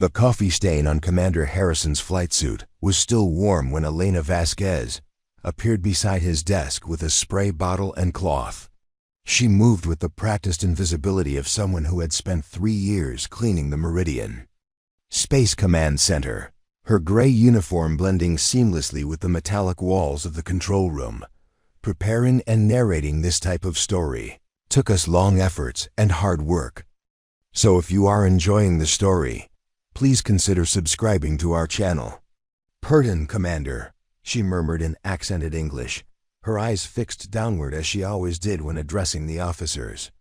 The coffee stain on Commander Harrison's flight suit was still warm when Elena Vasquez appeared beside his desk with a spray bottle and cloth. She moved with the practiced invisibility of someone who had spent 3 years cleaning the Meridian. Space Command Center, her gray uniform blending seamlessly with the metallic walls of the control room. Preparing and narrating this type of story took us long efforts and hard work. So if you are enjoying the story, please consider subscribing to our channel. "Pardon, Commander," she murmured in accented English, her eyes fixed downward as she always did when addressing the officers.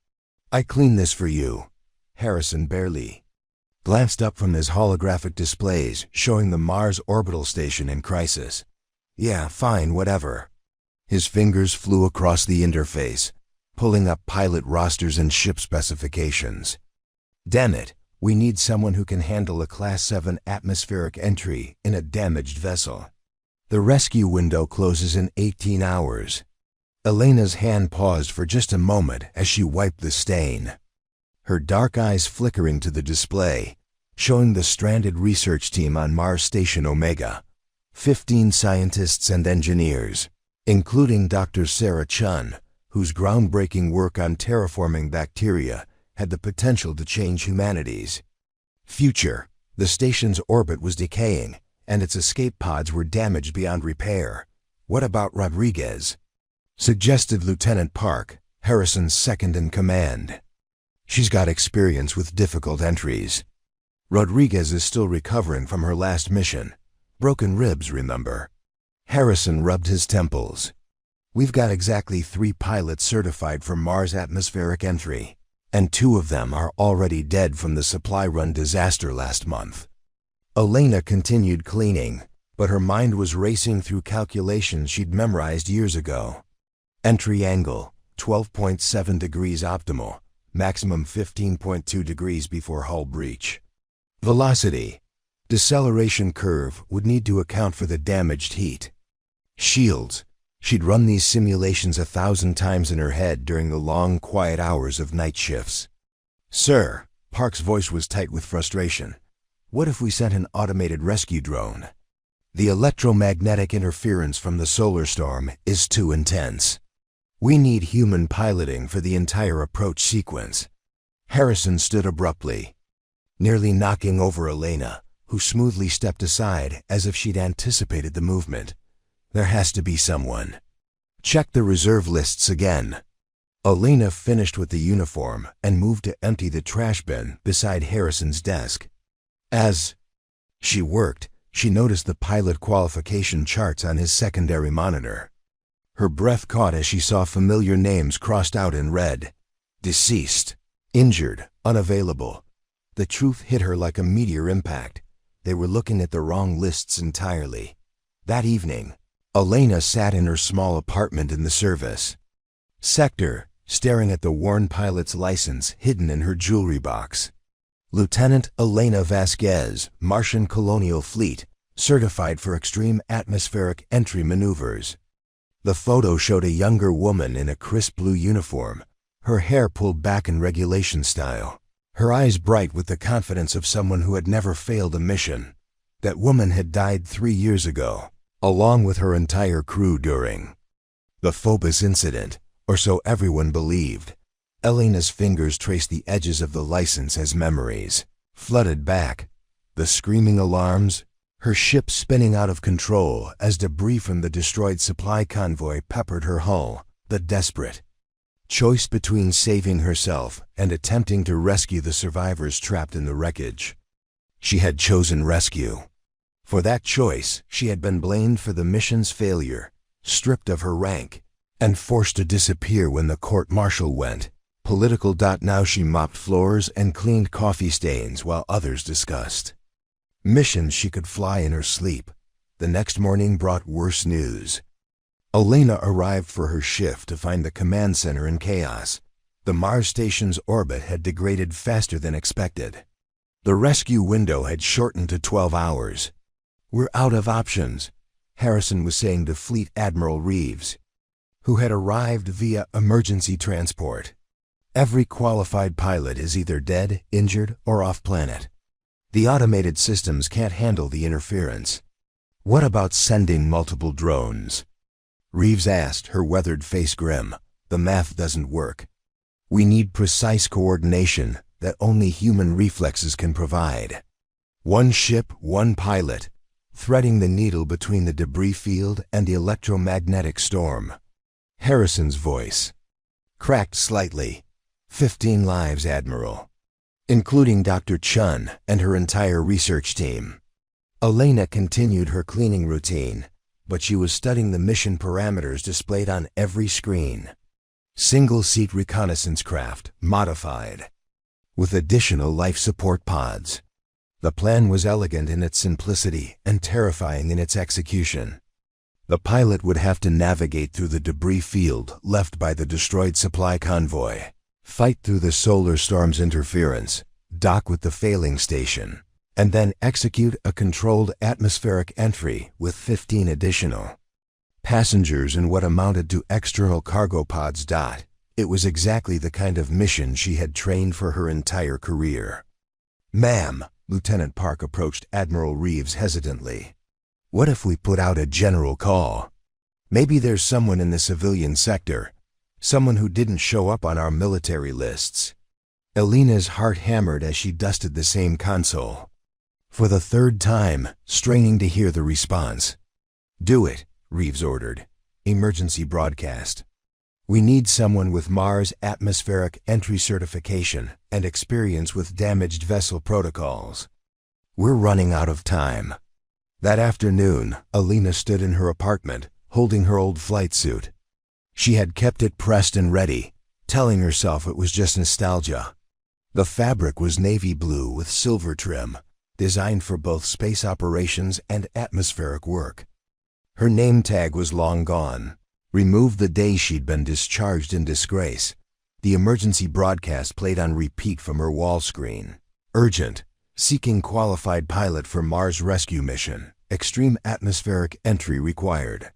"I cleaned this for you." Harrison barely glanced up from his holographic displays showing the Mars orbital station in crisis. "Yeah, fine, whatever." His fingers flew across the interface, pulling up pilot rosters and ship specifications. "Damn it, we need someone who can handle a Class 7 atmospheric entry in a damaged vessel. The rescue window closes in 18 hours. Elena's hand paused for just a moment as she wiped the stain, her dark eyes flickering to the display, showing the stranded research team on Mars Station Omega. 15 scientists and engineers, including Dr. Sarah Chun, whose groundbreaking work on terraforming bacteria had the potential to change humanity's future. The station's orbit was decaying, and its escape pods were damaged beyond repair. "What about Rodriguez?" suggested Lieutenant Park, Harrison's second-in-command. "She's got experience with difficult entries." "Rodriguez is still recovering from her last mission. Broken ribs, remember?" Harrison rubbed his temples. "We've got exactly 3 pilots certified for Mars atmospheric entry, and 2 of them are already dead from the supply run disaster last month." Elena continued cleaning, but her mind was racing through calculations she'd memorized years ago. Entry angle, 12.7 degrees optimal, maximum 15.2 degrees before hull breach. Velocity, deceleration curve would need to account for the damaged heat. Shields, she'd run these simulations 1,000 times in her head during the long, quiet hours of night shifts. "Sir," Park's voice was tight with frustration, "what if we sent an automated rescue drone? The electromagnetic interference from the solar storm is too intense. We need human piloting for the entire approach sequence." Harrison stood abruptly, nearly knocking over Elena, who smoothly stepped aside as if she'd anticipated the movement. "There has to be someone." "Check the reserve lists again." Elena finished with the uniform and moved to empty the trash bin beside Harrison's desk. As she worked, she noticed the pilot qualification charts on his secondary monitor. Her breath caught as she saw familiar names crossed out in red. Deceased, injured, unavailable. The truth hit her like a meteor impact. They were looking at the wrong lists entirely. That evening, Elena sat in her small apartment in the service sector, staring at the worn pilot's license hidden in her jewelry box. Lieutenant Elena Vasquez, Martian Colonial Fleet, certified for extreme atmospheric entry maneuvers. The photo showed a younger woman in a crisp blue uniform, her hair pulled back in regulation style, her eyes bright with the confidence of someone who had never failed a mission. That woman had died 3 years ago, along with her entire crew during the Phobos incident, or so everyone believed. Elena's fingers traced the edges of the license as memories flooded back. The screaming alarms, her ship spinning out of control as debris from the destroyed supply convoy peppered her hull. The desperate choice between saving herself and attempting to rescue the survivors trapped in the wreckage. She had chosen rescue. For that choice, she had been blamed for the mission's failure, stripped of her rank, and forced to disappear when the court-martial went. Political. Now she mopped floors and cleaned coffee stains while others discussed missions she could fly in her sleep. The next morning brought worse news. Elena arrived for her shift to find the command center in chaos. The Mars station's orbit had degraded faster than expected. The rescue window had shortened to 12 hours. "We're out of options," Harrison was saying to Fleet Admiral Reeves, who had arrived via emergency transport. "Every qualified pilot is either dead, injured, or off-planet." The automated systems can't handle the interference. What about sending multiple drones? Reeves asked, her weathered face grim. The math doesn't work. We need precise coordination that only human reflexes can provide. One ship, one pilot, threading the needle between the debris field and the electromagnetic storm. Harrison's voice cracked slightly. 15 lives, Admiral, including Dr. Chun and her entire research team. Elena continued her cleaning routine, but she was studying the mission parameters displayed on every screen. Single-seat reconnaissance craft, modified, with additional life support pods. The plan was elegant in its simplicity and terrifying in its execution. The pilot would have to navigate through the debris field left by the destroyed supply convoy, fight through the solar storm's interference, dock with the failing station, and then execute a controlled atmospheric entry with 15 additional passengers in what amounted to external cargo pods. It was exactly the kind of mission she had trained for her entire career. Ma'am, Lieutenant Park approached Admiral Reeves hesitantly. What if we put out a general call? Maybe there's someone in the civilian sector, someone who didn't show up on our military lists. Elena's heart hammered as she dusted the same console. For the third time, straining to hear the response. Do it, Reeves ordered. Emergency broadcast. We need someone with Mars atmospheric entry certification and experience with damaged vessel protocols. We're running out of time. That afternoon, Elena stood in her apartment, holding her old flight suit. She had kept it pressed and ready, telling herself it was just nostalgia. The fabric was navy blue with silver trim, designed for both space operations and atmospheric work. Her name tag was long gone, removed the day she'd been discharged in disgrace. The emergency broadcast played on repeat from her wall screen. Urgent. Seeking qualified pilot for Mars rescue mission. Extreme atmospheric entry required.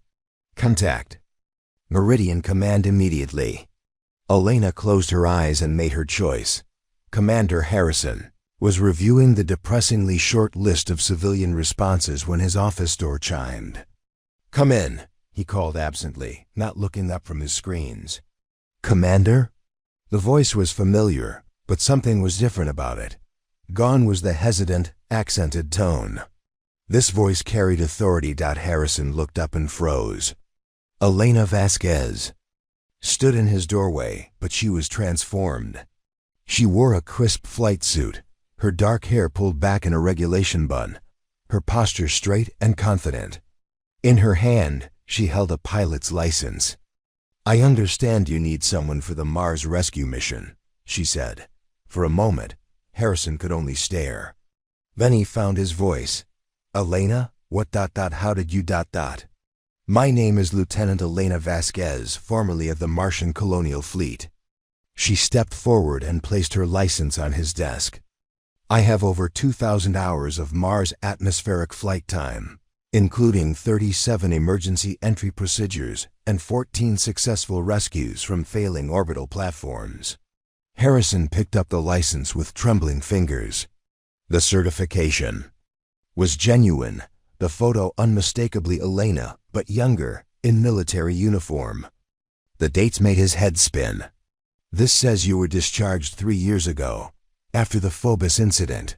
Contact Meridian Command immediately. Elena closed her eyes and made her choice. Commander Harrison was reviewing the depressingly short list of civilian responses when his office door chimed. Come in, he called absently, not looking up from his screens. Commander? The voice was familiar, but something was different about it. Gone was the hesitant, accented tone. This voice carried authority. Harrison looked up and froze. Elena Vasquez stood in his doorway, but she was transformed. She wore a crisp flight suit, her dark hair pulled back in a regulation bun, her posture straight and confident. In her hand, she held a pilot's license. I understand you need someone for the Mars rescue mission, she said. For a moment, Harrison could only stare. Then he found his voice. Elena, what? How did you? My name is Lieutenant Elena Vasquez, formerly of the Martian Colonial Fleet. She stepped forward and placed her license on his desk. I have over 2,000 hours of Mars atmospheric flight time, including 37 emergency entry procedures and 14 successful rescues from failing orbital platforms. Harrison picked up the license with trembling fingers. The certification was genuine, the photo unmistakably Elena, but younger, in military uniform. The dates made his head spin. This says you were discharged 3 years ago, after the Phobos incident.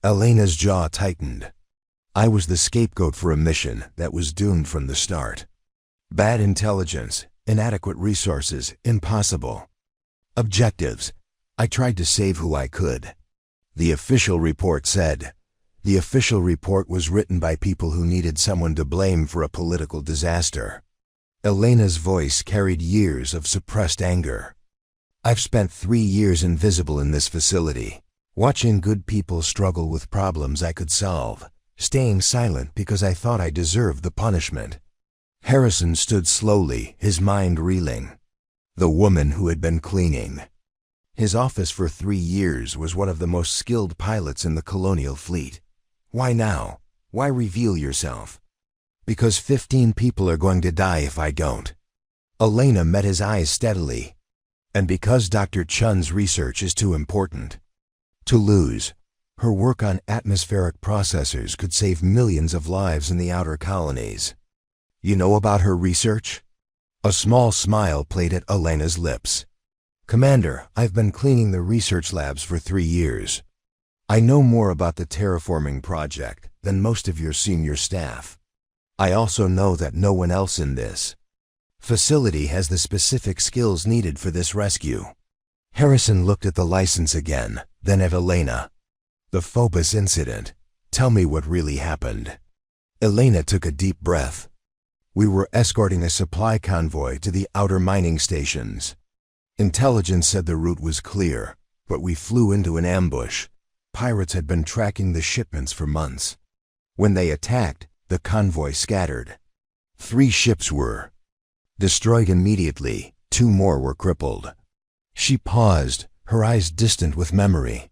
Elena's jaw tightened. I was the scapegoat for a mission that was doomed from the start. Bad intelligence, inadequate resources, impossible. Objectives. I tried to save who I could. The official report said. The official report was written by people who needed someone to blame for a political disaster. Elena's voice carried years of suppressed anger. I've spent 3 years invisible in this facility, watching good people struggle with problems I could solve, staying silent because I thought I deserved the punishment. Harrison stood slowly, his mind reeling. The woman who had been cleaning. His office for 3 years was one of the most skilled pilots in the Colonial Fleet. Why now? Why reveal yourself? Because 15 people are going to die if I don't. Elena met his eyes steadily. And because Dr. Chun's research is too important to lose. Her work on atmospheric processors could save millions of lives in the outer colonies. You know about her research? A small smile played at Elena's lips. Commander, I've been cleaning the research labs for 3 years. I know more about the terraforming project than most of your senior staff. I also know that no one else in this facility has the specific skills needed for this rescue. Harrison looked at the license again, then at Elena. The Phobos incident. Tell me what really happened. Elena took a deep breath. We were escorting a supply convoy to the outer mining stations. Intelligence said the route was clear, but we flew into an ambush. Pirates had been tracking the shipments for months. When they attacked, the convoy scattered. 3 ships were destroyed immediately, 2 more were crippled. She paused, her eyes distant with memory.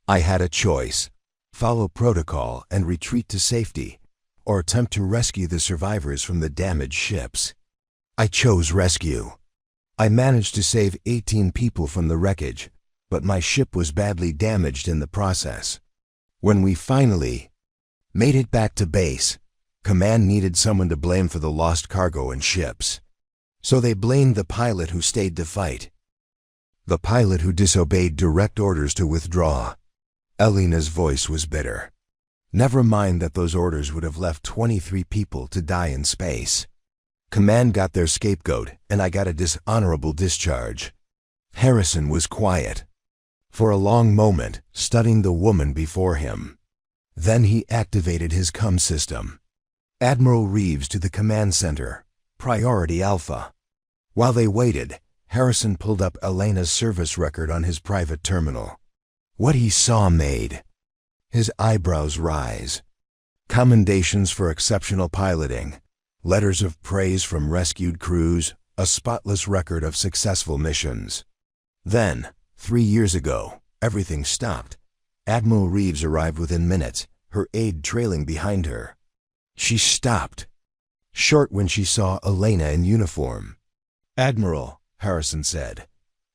I had a choice: follow protocol and retreat to safety, or attempt to rescue the survivors from the damaged ships. I chose rescue. I managed to save 18 people from the wreckage, but my ship was badly damaged in the process. When we finally made it back to base, Command needed someone to blame for the lost cargo and ships. So they blamed the pilot who stayed to fight. The pilot who disobeyed direct orders to withdraw. Elena's voice was bitter. Never mind that those orders would have left 23 people to die in space. Command got their scapegoat, and I got a dishonorable discharge. Harrison was quiet for a long moment, studying the woman before him. Then he activated his comm system. Admiral Reeves to the command center, Priority Alpha. While they waited, Harrison pulled up Elena's service record on his private terminal. What he saw made his eyebrows rise. Commendations for exceptional piloting, letters of praise from rescued crews, a spotless record of successful missions. Then, 3 years ago, everything stopped. Admiral Reeves arrived within minutes, her aide trailing behind her. She stopped, short when she saw Elena in uniform. Admiral, Harrison said,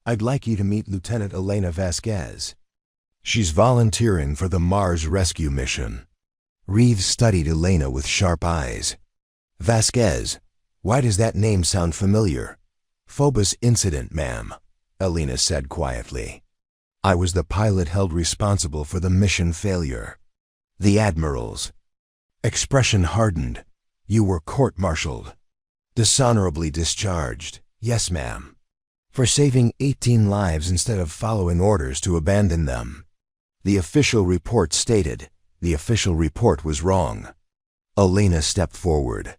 I'd like you to meet Lieutenant Elena Vasquez. She's volunteering for the Mars rescue mission. Reeves studied Elena with sharp eyes. Vasquez, why does that name sound familiar? Phobos incident, ma'am, Elena said quietly. I was the pilot held responsible for the mission failure. The Admiral's expression hardened. You were court-martialed. Dishonorably discharged. Yes, ma'am. For saving 18 lives instead of following orders to abandon them. The official report stated. The official report was wrong. Elena stepped forward,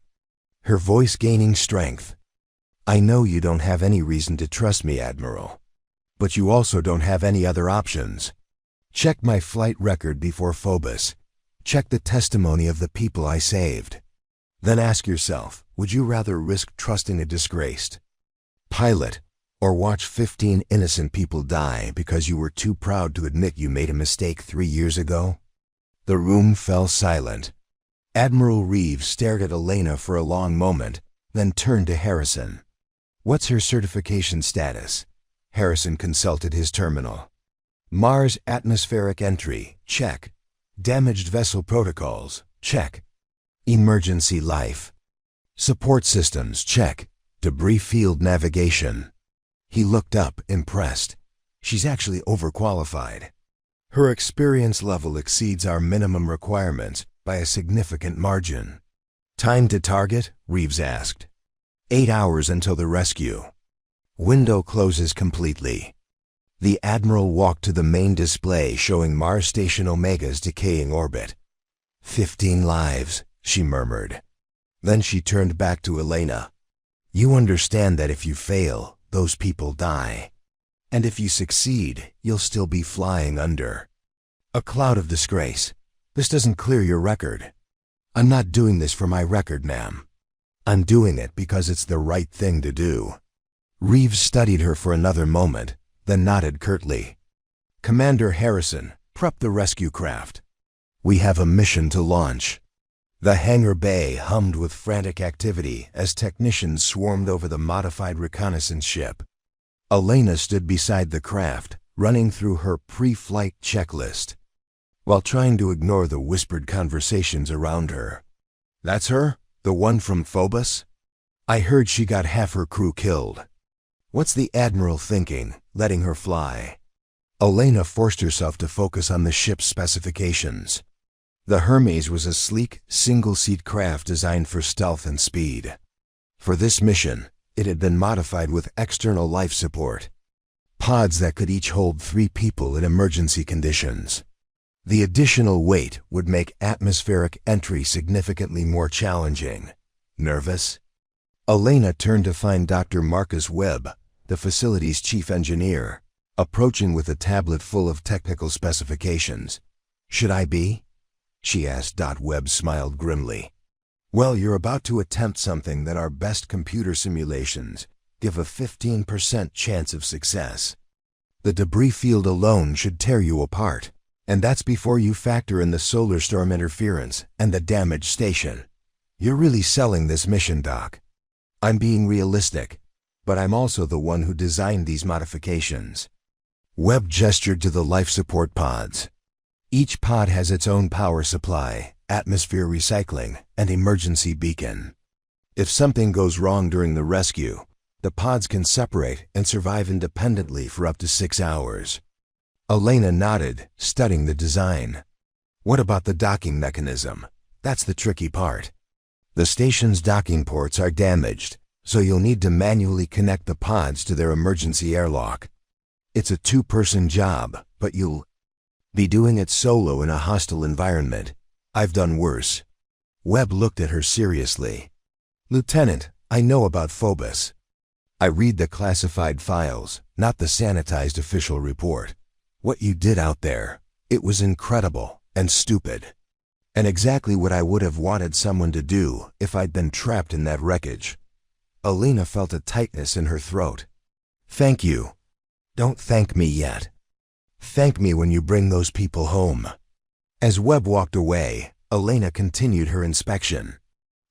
her voice gaining strength. I know you don't have any reason to trust me, Admiral. But you also don't have any other options. Check my flight record before Phobos. Check the testimony of the people I saved. Then ask yourself, would you rather risk trusting a disgraced pilot, or watch 15 innocent people die because you were too proud to admit you made a mistake 3 years ago? The room fell silent. Admiral Reeves stared at Elena for a long moment, then turned to Harrison. What's her certification status? Harrison consulted his terminal. Mars atmospheric entry, check. Damaged vessel protocols, check. Emergency life support systems, check. Debris field navigation. He looked up, impressed. She's actually overqualified. Her experience level exceeds our minimum requirements by a significant margin. Time to target? Reeves asked. 8 hours until the rescue. Window closes completely. The Admiral walked to the main display showing Mars Station Omega's decaying orbit. 15 lives, she murmured. Then she turned back to Elena. You understand that if you fail, those people die. And if you succeed, you'll still be flying under a cloud of disgrace. This doesn't clear your record. I'm not doing this for my record, ma'am. I'm doing it because it's the right thing to do. Reeves studied her for another moment, then nodded curtly. Commander Harrison, prep the rescue craft. We have a mission to launch. The hangar bay hummed with frantic activity as technicians swarmed over the modified reconnaissance ship. Elena stood beside the craft, running through her pre-flight checklist. while trying to ignore the whispered conversations around her. "That's her? The one from Phobos? I heard she got half her crew killed. What's the Admiral thinking, letting her fly?" Elena forced herself to focus on the ship's specifications. The Hermes was a sleek, single-seat craft designed for stealth and speed. For this mission, it had been modified with external life support. Pods that could each hold 3 people in emergency conditions. The additional weight would make atmospheric entry significantly more challenging. Nervous? Elena turned to find Dr. Marcus Webb, the facility's chief engineer, approaching with a tablet full of technical specifications. "Should I be?" she asked. Webb smiled grimly. "Well, you're about to attempt something that our best computer simulations give a 15% chance of success. The debris field alone should tear you apart, and that's before you factor in the solar storm interference and the damaged station. You're really selling this mission, Doc. I'm being realistic, but I'm also the one who designed these modifications." Webb gestured to the life support pods. Each pod has its own power supply, atmosphere recycling, and emergency beacon. If something goes wrong during the rescue, the pods can separate and survive independently for up to 6 hours. Elena nodded, studying the design. "What about the docking mechanism? That's the tricky part. The station's docking ports are damaged, so you'll need to manually connect the pods to their emergency airlock. It's a 2-person job, but you'll be doing it solo in a hostile environment. I've done worse." Webb looked at her seriously. "Lieutenant, I know about Phobos. I read the classified files, not the sanitized official report. What you did out there, it was incredible and stupid. And exactly what I would have wanted someone to do if I'd been trapped in that wreckage." Elena felt a tightness in her throat. "Thank you. Don't thank me yet. Thank me when you bring those people home." As Webb walked away, Elena continued her inspection.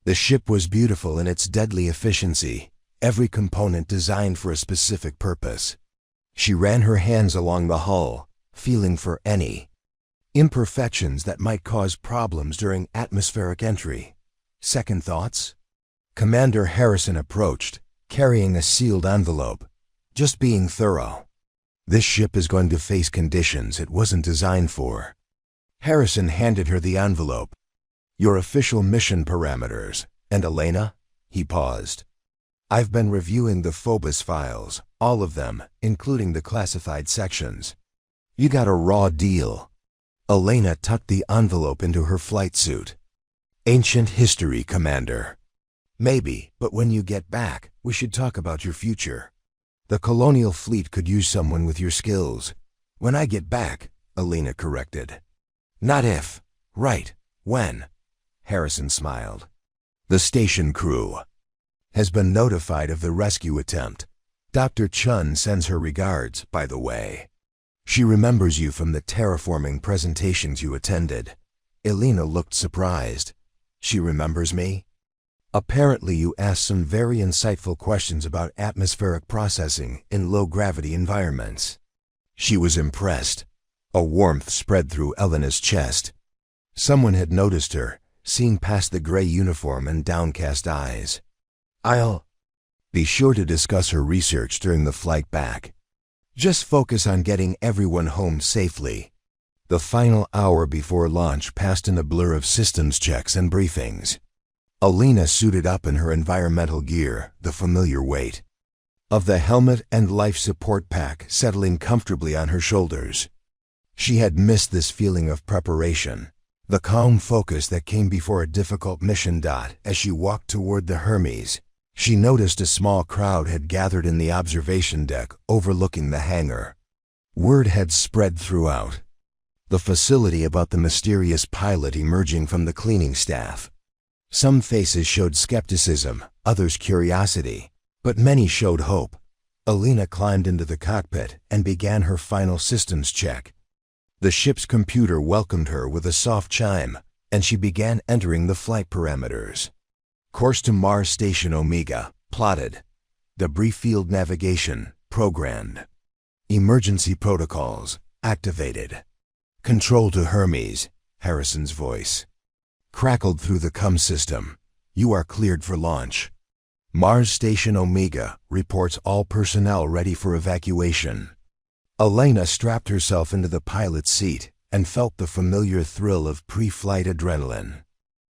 The ship was beautiful in its deadly efficiency, every component designed for a specific purpose. She ran her hands along the hull, feeling for any imperfections that might cause problems during atmospheric entry. Second thoughts? Commander Harrison approached, carrying a sealed envelope. "Just being thorough. This ship is going to face conditions it wasn't designed for." Harrison handed her the envelope. "Your official mission parameters. And Elena?" He paused. "I've been reviewing the Phobos files, all of them, including the classified sections. You got a raw deal." Elena tucked the envelope into her flight suit. "Ancient history, Commander." "Maybe, but when you get back, we should talk about your future. The colonial fleet could use someone with your skills." "When I get back," Elena corrected. "Not if. Right. When?" Harrison smiled. "The station crew has been notified of the rescue attempt. Dr. Chun sends her regards, by the way. She remembers you from the terraforming presentations you attended." Elena looked surprised. "She remembers me?" "Apparently you asked some very insightful questions about atmospheric processing in low-gravity environments." She was impressed. A warmth spread through Elena's chest. Someone had noticed her, seeing past the gray uniform and downcast eyes. "I'll be sure to discuss her research during the flight back. Just focus on getting everyone home safely." The final hour before launch passed in a blur of systems checks and briefings. Elena suited up in her environmental gear, the familiar weight of the helmet and life support pack settling comfortably on her shoulders. She had missed this feeling of preparation, the calm focus that came before a difficult mission. As she walked toward the Hermes, she noticed a small crowd had gathered in the observation deck overlooking the hangar. Word had spread throughout the facility about the mysterious pilot emerging from the cleaning staff. Some faces showed skepticism, others curiosity, but many showed hope. Elena climbed into the cockpit and began her final systems check. The ship's computer welcomed her with a soft chime, and she began entering the flight parameters. Course to Mars Station Omega, plotted. Debris field navigation, programmed. Emergency protocols, activated. Control to Hermes, Harrison's voice crackled through the CUM system. You are cleared for launch. Mars Station Omega reports all personnel ready for evacuation. Elena strapped herself into the pilot's seat and felt the familiar thrill of pre-flight adrenaline.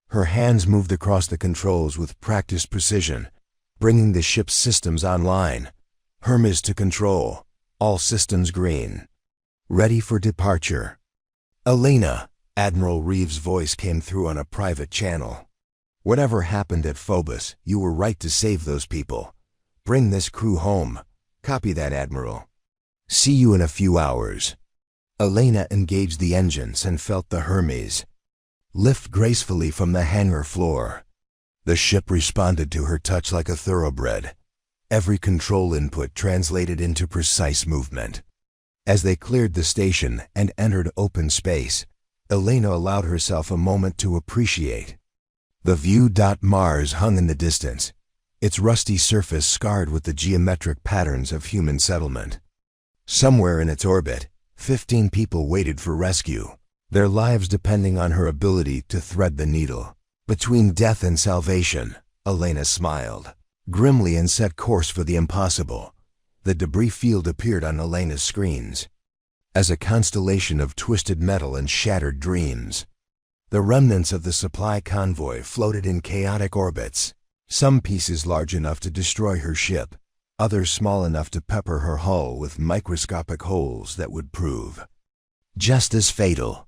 Her hands moved across the controls with practiced precision, bringing the ship's systems online. Hermes to control. All systems green. Ready for departure. Elena, Admiral Reeves' voice came through on a private channel. Whatever happened at Phobos, you were right to save those people. Bring this crew home. Copy that, Admiral. See you in a few hours. Elena engaged the engines and felt the Hermes lift gracefully from the hangar floor. The ship responded to her touch like a thoroughbred. Every control input translated into precise movement. As they cleared the station and entered open space, Elena allowed herself a moment to appreciate the view. Mars hung in the distance, its rusty surface scarred with the geometric patterns of human settlement. Somewhere in its orbit, 15 people waited for rescue, their lives depending on her ability to thread the needle between death and salvation. Elena smiled grimly and set course for the impossible. The debris field appeared on Elena's screens as a constellation of twisted metal and shattered dreams. The remnants of the supply convoy floated in chaotic orbits, some pieces large enough to destroy her ship, others small enough to pepper her hull with microscopic holes that would prove just as fatal.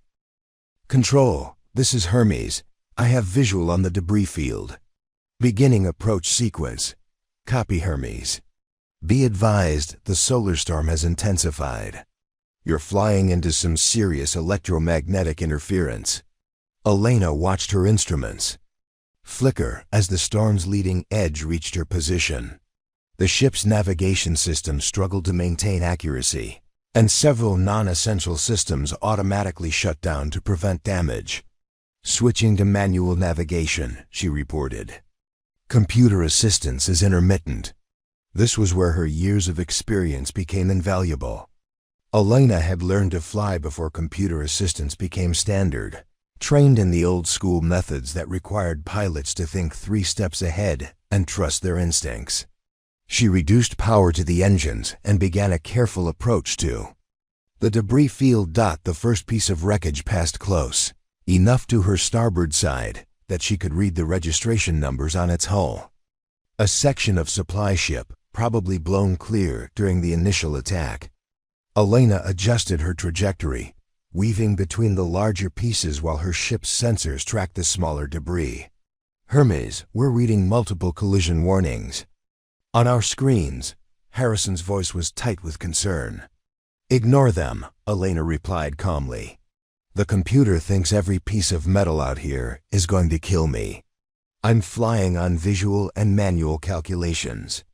Control, this is Hermes. I have visual on the debris field. Beginning approach sequence. Copy, Hermes. Be advised, the solar storm has intensified. You're flying into some serious electromagnetic interference. Elena watched her instruments flicker as the storm's leading edge reached her position. The ship's navigation system struggled to maintain accuracy, and several non-essential systems automatically shut down to prevent damage. Switching to manual navigation, she reported. Computer assistance is intermittent. This was where her years of experience became invaluable. Elena had learned to fly before computer assistance became standard, trained in the old-school methods that required pilots to think 3 steps ahead and trust their instincts. She reduced power to the engines and began a careful approach to the debris field. The first piece of wreckage passed close, enough to her starboard side that she could read the registration numbers on its hull. A section of supply ship, probably blown clear during the initial attack. Elena adjusted her trajectory, weaving between the larger pieces while her ship's sensors tracked the smaller debris. Hermes, we're reading multiple collision warnings on our screens. Harrison's voice was tight with concern. Ignore them, Elena replied calmly. The computer thinks every piece of metal out here is going to kill me. I'm flying on visual and manual calculations.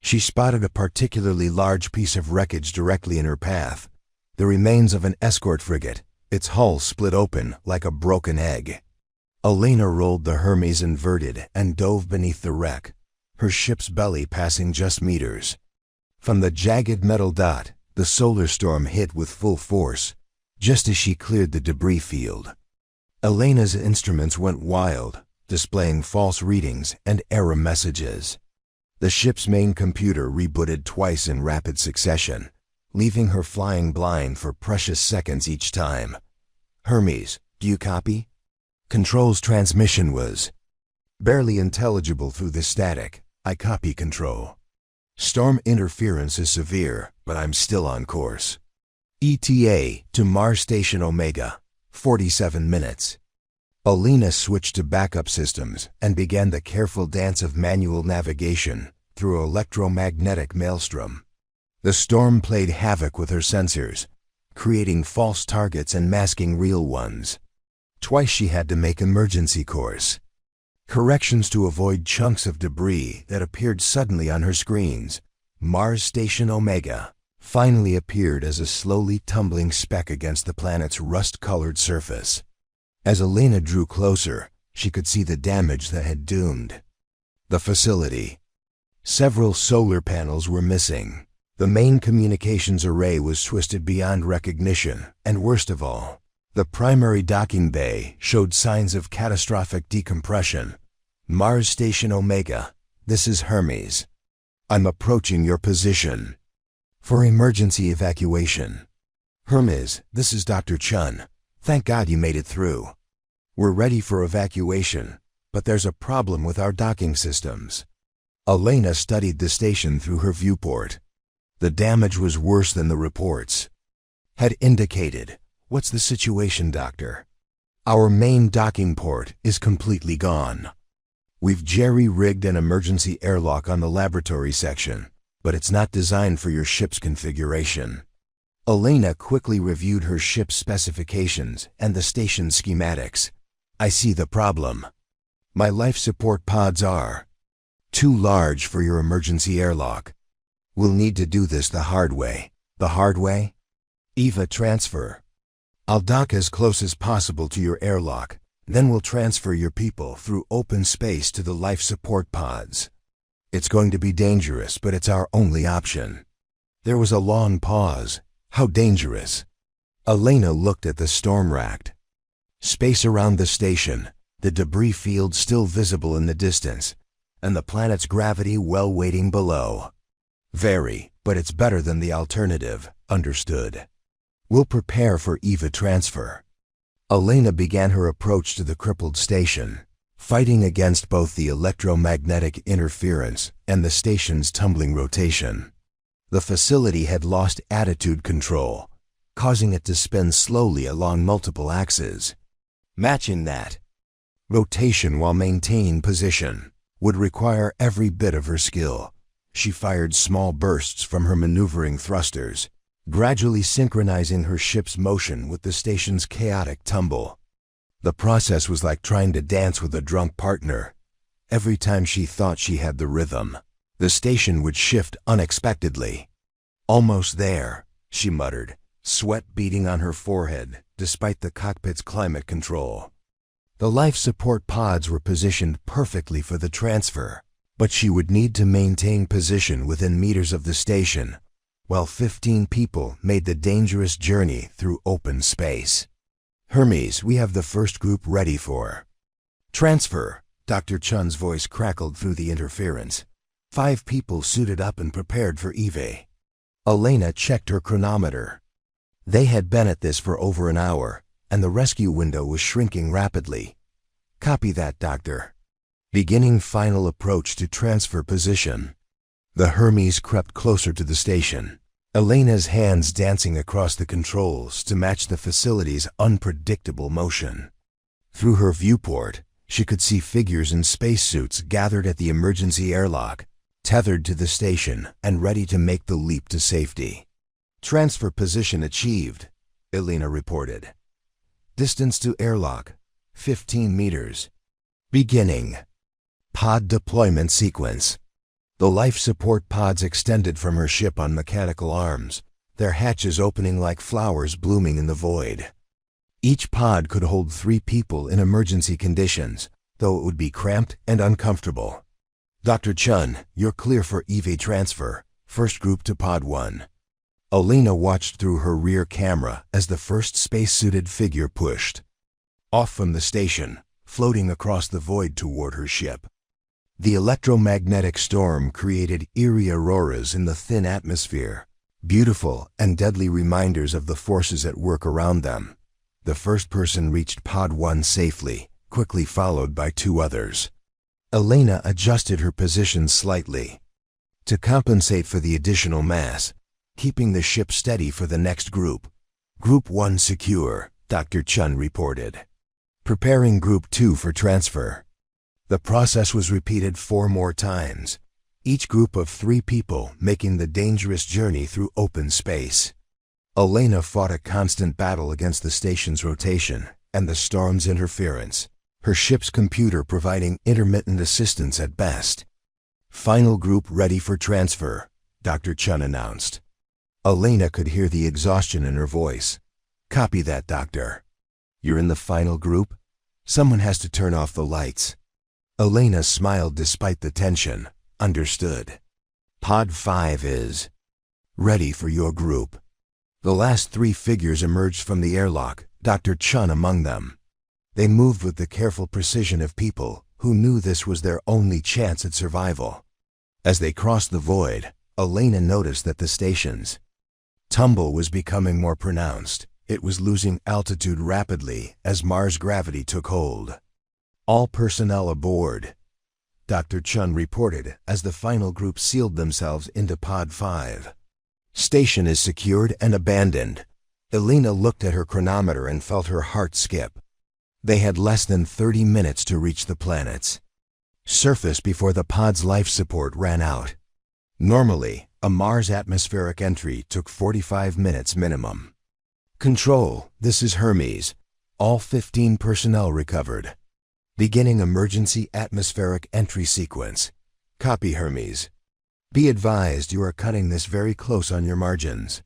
She spotted a particularly large piece of wreckage directly in her path, the remains of an escort frigate, its hull split open like a broken egg. Elena rolled the Hermes inverted and dove beneath the wreck, her ship's belly passing just meters. From the jagged metal dot, the solar storm hit with full force, just as she cleared the debris field. Elena's instruments went wild, displaying false readings and error messages. The ship's main computer rebooted twice in rapid succession, leaving her flying blind for precious seconds each time. Hermes, do you copy? Control's transmission was barely intelligible through the static. I copy, Control. Storm interference is severe, but I'm still on course. ETA to Mars Station Omega, 47 minutes. Elena switched to backup systems and began the careful dance of manual navigation through electromagnetic maelstrom. The storm played havoc with her sensors, creating false targets and masking real ones. Twice she had to make emergency course corrections to avoid chunks of debris that appeared suddenly on her screens. Mars Station Omega finally appeared as a slowly tumbling speck against the planet's rust-colored surface. As Elena drew closer, she could see the damage that had doomed the facility. Several solar panels were missing. The main communications array was twisted beyond recognition, and worst of all, The primary docking bay showed signs of catastrophic decompression. Mars Station Omega, this is Hermes. I'm approaching your position. For emergency evacuation. Hermes, this is Dr. Chun. Thank God you made it through. We're ready for evacuation, but there's a problem with our docking systems. Elena studied the station through her viewport. The damage was worse than the reports had indicated. What's the situation, Doctor? Our main docking port is completely gone. We've jerry-rigged an emergency airlock on the laboratory section, but it's not designed for your ship's configuration. Elena quickly reviewed her ship's specifications and the station's schematics. I see the problem. My life support pods are too large for your emergency airlock. We'll need to do this the hard way. The hard way? EVA transfer. I'll dock as close as possible to your airlock, then we'll transfer your people through open space to the life support pods. It's going to be dangerous, but it's our only option. There was a long pause. How dangerous? Elena looked at the storm-racked space around the station, the debris field still visible in the distance, and the planet's gravity well waiting below. Very, but it's better than the alternative, understood. We'll prepare for EVA transfer. Elena began her approach to the crippled station, fighting against both the electromagnetic interference and the station's tumbling rotation. The facility had lost attitude control, causing it to spin slowly along multiple axes. Matching that rotation while maintaining position would require every bit of her skill. She fired small bursts from her maneuvering thrusters, gradually synchronizing her ship's motion with the station's chaotic tumble. The process was like trying to dance with a drunk partner. Every time she thought she had the rhythm, the station would shift unexpectedly. Almost there, she muttered, sweat beading on her forehead despite the cockpit's climate control. The life support pods were positioned perfectly for the transfer, but she would need to maintain position within meters of the station, while 15 people made the dangerous journey through open space. Hermes, we have the first group ready for transfer. Dr. Chun's voice crackled through the interference. 5 people suited up and prepared for EVA. Elena checked her chronometer. They had been at this for over an hour, and the rescue window was shrinking rapidly. Copy that, Doctor. Beginning final approach to transfer position. The Hermes crept closer to the station, Elena's hands dancing across the controls to match the facility's unpredictable motion. Through her viewport, she could see figures in spacesuits gathered at the emergency airlock, tethered to the station and ready to make the leap to safety. Transfer position achieved, Elena reported. Distance to airlock, 15 meters. Beginning. Pod deployment sequence. The life support pods extended from her ship on mechanical arms, their hatches opening like flowers blooming in the void. Each pod could hold 3 people in emergency conditions, though it would be cramped and uncomfortable. Dr. Chun, you're clear for EVA transfer. First group to Pod 1. Elena watched through her rear camera as the first spacesuited figure pushed off from the station, floating across the void toward her ship. The electromagnetic storm created eerie auroras in the thin atmosphere, beautiful and deadly reminders of the forces at work around them. The first person reached Pod 1 safely, quickly followed by 2 others. Elena adjusted her position slightly to compensate for the additional mass, keeping the ship steady for the next group. Group 1 secure, Dr. Chun reported. Preparing Group 2 for transfer. The process was repeated 4 more times, each group of 3 people making the dangerous journey through open space. Elena fought a constant battle against the station's rotation and the storm's interference, her ship's computer providing intermittent assistance at best. Final group ready for transfer, Dr. Chun announced. Elena could hear the exhaustion in her voice. Copy that, Doctor. You're in the final group? Someone has to turn off the lights. Elena smiled despite the tension. Understood. Pod 5 is ready for your group. The last 3 figures emerged from the airlock, Dr. Chun among them. They moved with the careful precision of people who knew this was their only chance at survival. As they crossed the void, Elena noticed that the station's tumble was becoming more pronounced. It was losing altitude rapidly as Mars gravity took hold. "All personnel aboard," Dr. Chun reported as the final group sealed themselves into Pod 5. "Station is secured and abandoned." Elena looked at her chronometer and felt her heart skip. They had less than 30 minutes to reach the planet's surface before the pod's life support ran out. Normally, a Mars atmospheric entry took 45 minutes minimum. "Control, this is Hermes. All 15 personnel recovered. Beginning emergency atmospheric entry sequence. Copy, Hermes. Be advised you are cutting this very close on your margins."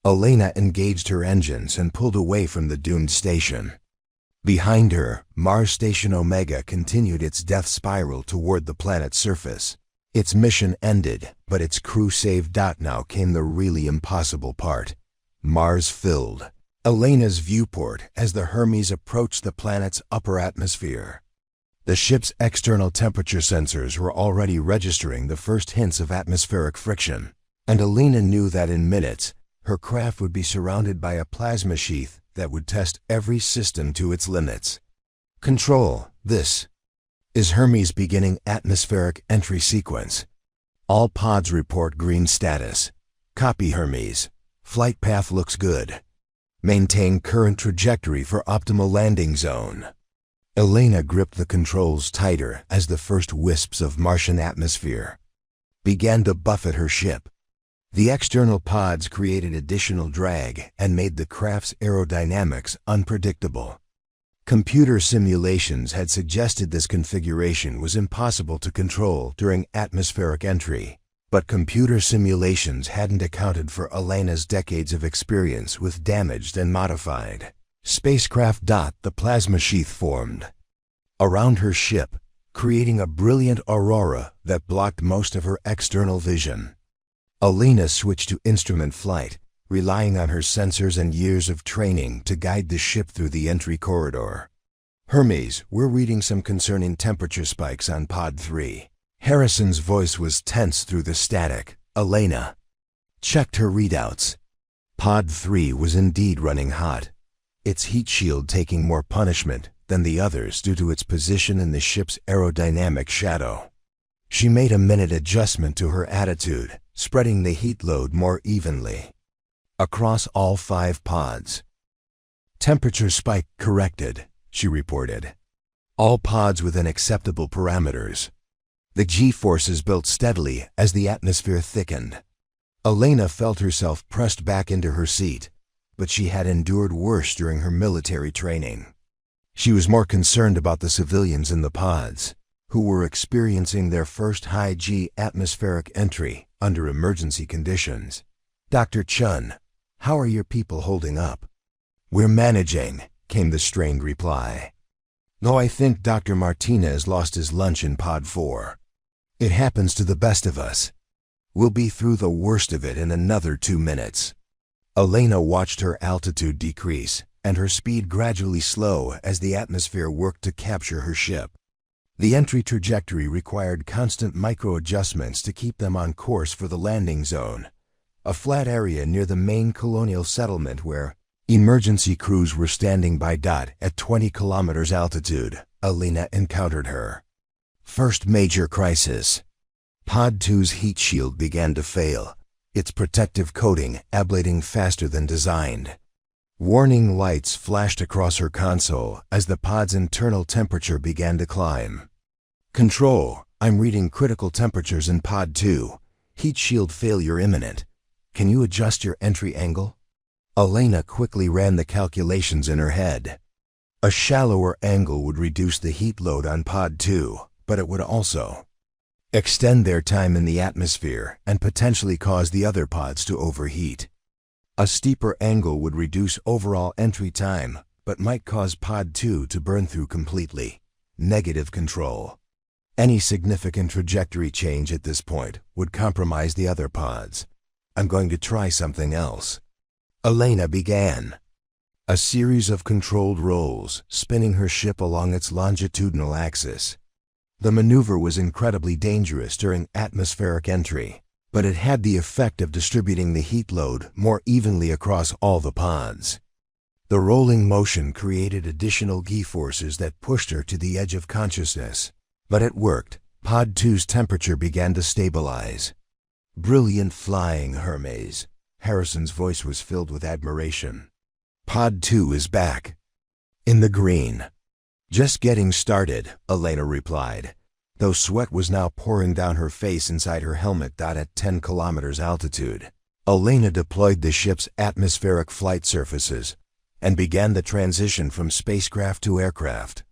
Elena engaged her engines and pulled away from the doomed station. Behind her, Mars Station Omega continued its death spiral toward the planet's surface. Its mission ended, but its crew saved. Now came the really impossible part. Mars filled Elena's viewport as the Hermes approached the planet's upper atmosphere. The ship's external temperature sensors were already registering the first hints of atmospheric friction, and Elena knew that in minutes, her craft would be surrounded by a plasma sheath that would test every system to its limits. "Control, this is Hermes beginning atmospheric entry sequence. All pods report green status. Copy, Hermes. Flight path looks good. Maintain current trajectory for optimal landing zone." Elena gripped the controls tighter as the first wisps of Martian atmosphere began to buffet her ship. The external pods created additional drag and made the craft's aerodynamics unpredictable. Computer simulations had suggested this configuration was impossible to control during atmospheric entry. But computer simulations hadn't accounted for Elena's decades of experience with damaged and modified spacecraft. The plasma sheath formed around her ship, creating a brilliant aurora that blocked most of her external vision. Elena switched to instrument flight, relying on her sensors and years of training to guide the ship through the entry corridor. "Hermes, we're reading some concerning temperature spikes on Pod 3. Harrison's voice was tense through the static. Elena checked her readouts. Pod 3 was indeed running hot, its heat shield taking more punishment than the others due to its position in the ship's aerodynamic shadow. She made a minute adjustment to her attitude, spreading the heat load more evenly across all 5 pods. "Temperature spike corrected," she reported. "All pods within acceptable parameters." The G-forces built steadily as the atmosphere thickened. Elena felt herself pressed back into her seat, but she had endured worse during her military training. She was more concerned about the civilians in the pods, who were experiencing their first high-G atmospheric entry under emergency conditions. "Dr. Chun, how are your people holding up?" "We're managing," came the strained reply. "No, I think Dr. Martinez lost his lunch in Pod 4. It happens to the best of us. We'll be through the worst of it in another 2 minutes." Elena watched her altitude decrease and her speed gradually slow as the atmosphere worked to capture her ship. The entry trajectory required constant micro-adjustments to keep them on course for the landing zone, a flat area near the main colonial settlement where emergency crews were standing by. At 20 kilometers altitude, Elena encountered her first major crisis. Pod 2's heat shield began to fail, its protective coating ablating faster than designed. Warning lights flashed across her console as the pod's internal temperature began to climb. "Control, I'm reading critical temperatures in Pod 2. Heat shield failure imminent. Can you adjust your entry angle?" Elena quickly ran the calculations in her head. A shallower angle would reduce the heat load on Pod 2, but it would also extend their time in the atmosphere and potentially cause the other pods to overheat. A steeper angle would reduce overall entry time, but might cause Pod 2 to burn through completely. Negative control. Any significant trajectory change at this point would compromise the other pods. "I'm going to try something else." Elena began A series of controlled rolls, spinning her ship along its longitudinal axis. The maneuver was incredibly dangerous during atmospheric entry, but it had the effect of distributing the heat load more evenly across all the pods. The rolling motion created additional G-forces that pushed her to the edge of consciousness, but it worked. Pod 2's temperature began to stabilize. "Brilliant flying, Hermes." Harrison's voice was filled with admiration. "Pod 2 is back. In the green." "Just getting started," Elena replied, though sweat was now pouring down her face inside her helmet. At 10 kilometers altitude, Elena deployed the ship's atmospheric flight surfaces and began the transition from spacecraft to aircraft.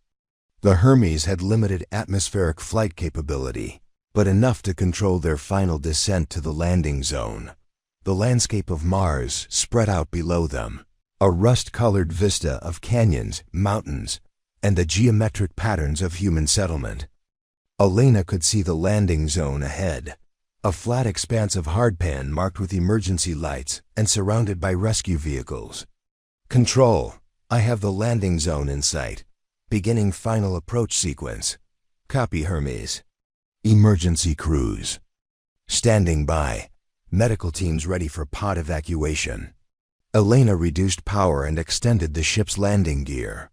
The Hermes had limited atmospheric flight capability, but enough to control their final descent to the landing zone. The landscape of Mars spread out below them, a rust-colored vista of canyons, mountains, and the geometric patterns of human settlement. Elena could see the landing zone ahead, a flat expanse of hardpan marked with emergency lights and surrounded by rescue vehicles. "Control, I have the landing zone in sight. Beginning final approach sequence." "Copy, Hermes." "Emergency cruise." "Standing by. Medical teams ready for pod evacuation." Elena reduced power and extended the ship's landing gear.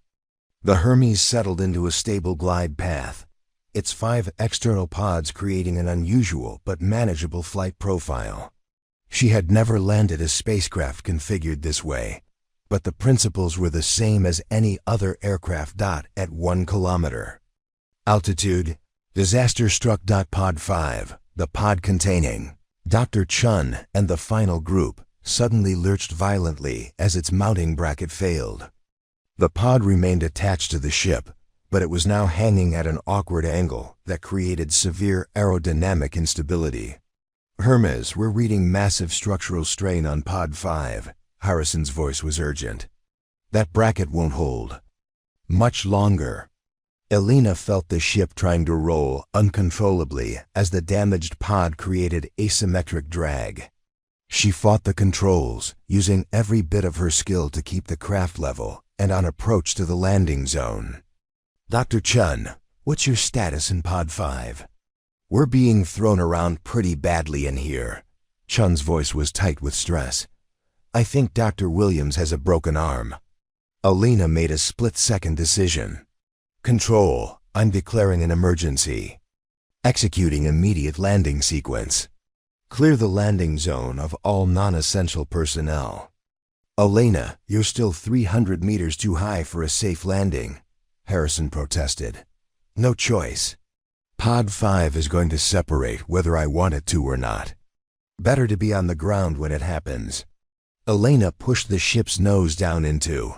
The Hermes settled into a stable glide path, its 5 external pods creating an unusual but manageable flight profile. She had never landed a spacecraft configured this way, but the principles were the same as any other aircraft. At 1 kilometer altitude, disaster struck. Pod 5, the pod containing Dr. Chun and the final group, suddenly lurched violently as its mounting bracket failed. The pod remained attached to the ship, but it was now hanging at an awkward angle that created severe aerodynamic instability. "Hermes, we're reading massive structural strain on Pod 5. Harrison's voice was urgent. "That bracket won't hold much longer." Elena felt the ship trying to roll uncontrollably as the damaged pod created asymmetric drag. She fought the controls, using every bit of her skill to keep the craft level and on approach to the landing zone. "Dr. Chun, what's your status in Pod 5? "We're being thrown around pretty badly in here." Chun's voice was tight with stress. "I think Dr. Williams has a broken arm." Elena made a split-second decision. "Control, I'm declaring an emergency. Executing immediate landing sequence. Clear the landing zone of all non-essential personnel." "Elena, you're still 300 meters too high for a safe landing," Harrison protested. "No choice. Pod 5 is going to separate whether I want it to or not. Better to be on the ground when it happens." Elena pushed the ship's nose down into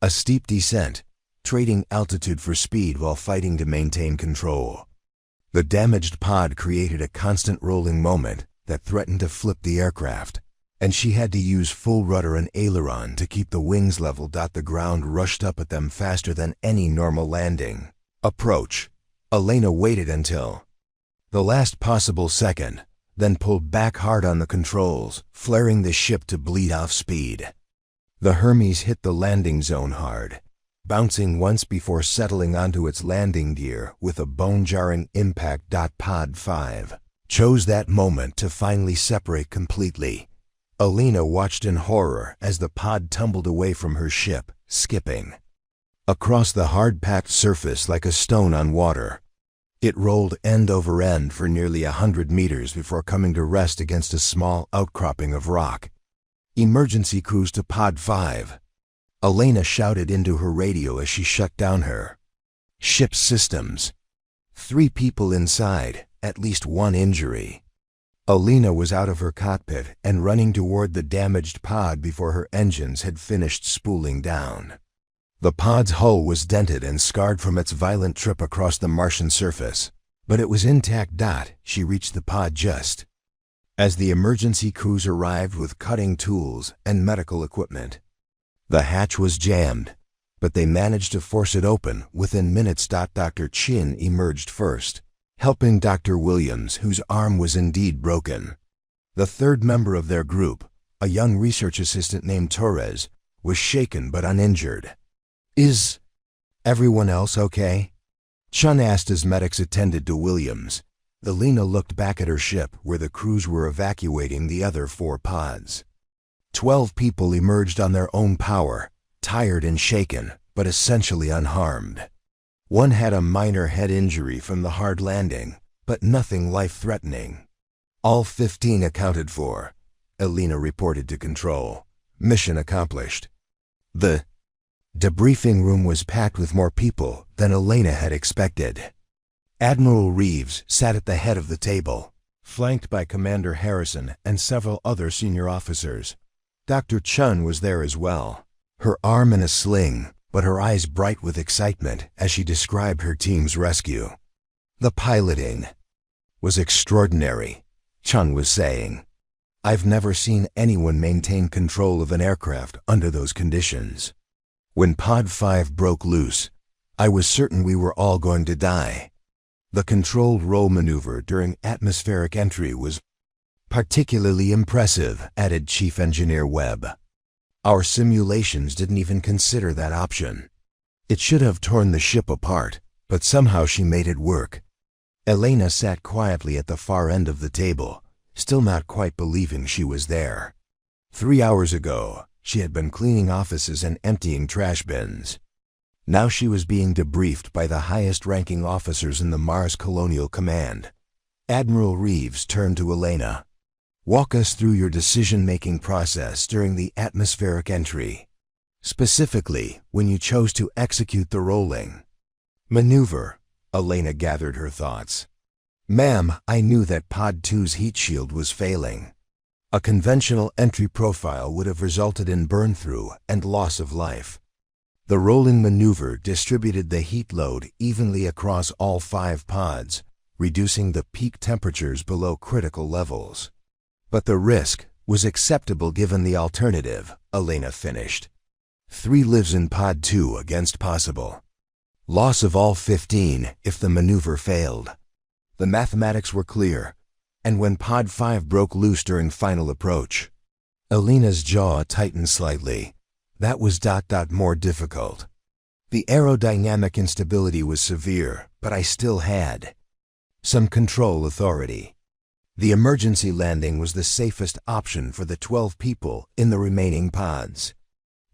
a steep descent, trading altitude for speed while fighting to maintain control. The damaged pod created a constant rolling moment that threatened to flip the aircraft, and she had to use full rudder and aileron to keep the wings level. The ground rushed up at them faster than any normal landing. "Approach." Elena waited until the last possible second, then pulled back hard on the controls, flaring the ship to bleed off speed. The Hermes hit the landing zone hard, bouncing once before settling onto its landing gear with a bone-jarring impact. Pod 5 chose that moment to finally separate completely. Elena watched in horror as the pod tumbled away from her ship, skipping across the hard-packed surface like a stone on water. It rolled end over end for nearly 100 meters before coming to rest against a small outcropping of rock. "Emergency cruise to Pod 5. Elena shouted into her radio as she shut down her ship's systems. 3 people inside, at least 1 injury. Elena was out of her cockpit and running toward the damaged pod before her engines had finished spooling down. The pod's hull was dented and scarred from its violent trip across the Martian surface, but it was intact. She reached the pod just as the emergency crews arrived with cutting tools and medical equipment. The hatch was jammed, but they managed to force it open within minutes. Dr. Chin emerged first, helping Dr. Williams, whose arm was indeed broken. The third member of their group, a young research assistant named Torres, was shaken but uninjured. "Is everyone else okay?" Chun asked as medics attended to Williams. Elena looked back at her ship where the crews were evacuating the other 4 pods. 12 people emerged on their own power, tired and shaken, but essentially unharmed. One had a minor head injury from the hard landing, but nothing life-threatening. All 15 accounted for, Elena reported to Control. Mission accomplished. The debriefing room was packed with more people than Elena had expected. Admiral Reeves sat at the head of the table, flanked by Commander Harrison and several other senior officers. Dr. Chun was there as well, her arm in a sling, but her eyes bright with excitement as she described her team's rescue. "The piloting was extraordinary," Chun was saying. "I've never seen anyone maintain control of an aircraft under those conditions. When Pod 5 broke loose, I was certain we were all going to die. The controlled roll maneuver during atmospheric entry was particularly impressive," added Chief Engineer Webb. "Our simulations didn't even consider that option. It should have torn the ship apart, but somehow she made it work." Elena sat quietly at the far end of the table, still not quite believing she was there. 3 hours ago, she had been cleaning offices and emptying trash bins. Now she was being debriefed by the highest-ranking officers in the Mars Colonial Command. Admiral Reeves turned to Elena. "Walk us through your decision-making process during the atmospheric entry. Specifically, when you chose to execute the rolling maneuver." Elena gathered her thoughts. "Ma'am, I knew that Pod 2's heat shield was failing. A conventional entry profile would have resulted in burn-through and loss of life. The rolling maneuver distributed the heat load evenly across all 5 pods, reducing the peak temperatures below critical levels. But the risk was acceptable given the alternative," Elena finished. 3 lives in Pod 2 against possible loss of all 15 if the maneuver failed. The mathematics were clear, and when Pod 5 broke loose during final approach, Elena's jaw tightened slightly. That was more difficult. The aerodynamic instability was severe, but I still had some control authority. The emergency landing was the safest option for the 12 people in the remaining pods.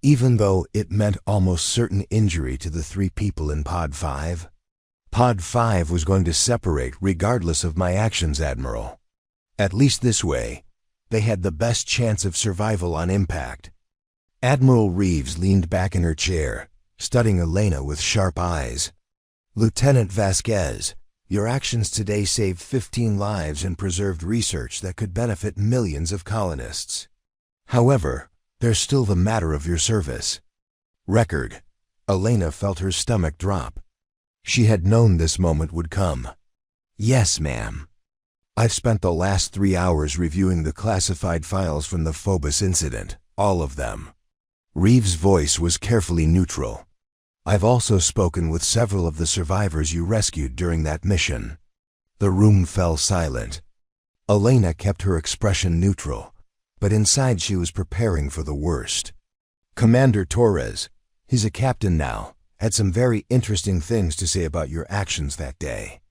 Even though it meant almost certain injury to the 3 people in Pod 5. Pod 5 was going to separate regardless of my actions, Admiral. At least this way, they had the best chance of survival on impact. Admiral Reeves leaned back in her chair, studying Elena with sharp eyes. "Lieutenant Vasquez, your actions today saved 15 lives and preserved research that could benefit millions of colonists. However, there's still the matter of your service record." Elena felt her stomach drop. She had known this moment would come. "Yes, ma'am. I've spent the last 3 hours reviewing the classified files from the Phobos incident, all of them." Reeves' voice was carefully neutral. "I've also spoken with several of the survivors you rescued during that mission." The room fell silent. Elena kept her expression neutral, but inside she was preparing for the worst. "Commander Torres, he's a captain now, had some very interesting things to say about your actions that day.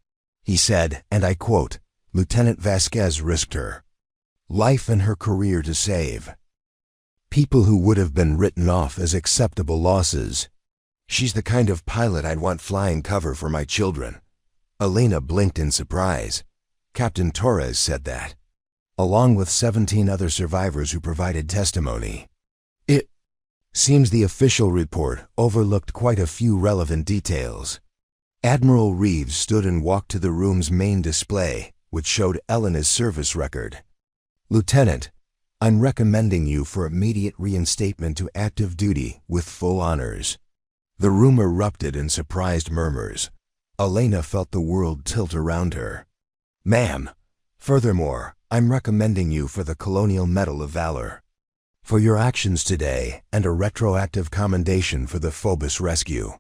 He said, and I quote, 'Lieutenant Vasquez risked her life and her career to save people who would have been written off as acceptable losses. She's the kind of pilot I'd want flying cover for my children.'" Elena blinked in surprise. Captain Torres said that, along with 17 other survivors who provided testimony. It seems the official report overlooked quite a few relevant details. Admiral Reeves stood and walked to the room's main display, which showed Elena's service record. "Lieutenant, I'm recommending you for immediate reinstatement to active duty with full honors." The room erupted in surprised murmurs. Elena felt the world tilt around her. "Ma'am, furthermore, I'm recommending you for the Colonial Medal of Valor for your actions today and a retroactive commendation for the Phobos rescue."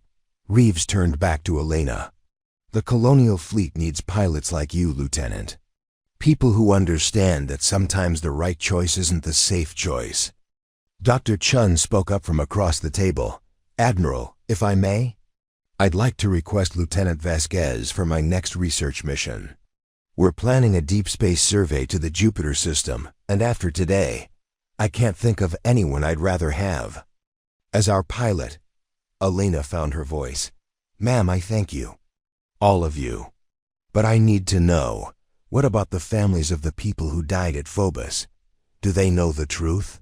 Reeves turned back to Elena. "The Colonial Fleet needs pilots like you, Lieutenant. People who understand that sometimes the right choice isn't the safe choice. Dr. Chun spoke up from across the table. "Admiral, if I may? I'd like to request Lieutenant Vasquez for my next research mission. We're planning a deep space survey to the Jupiter system, and after today, I can't think of anyone I'd rather have as our pilot." Elena found her voice. "Ma'am, I thank you. All of you. But I need to know, what about the families of the people who died at Phobos? Do they know the truth?"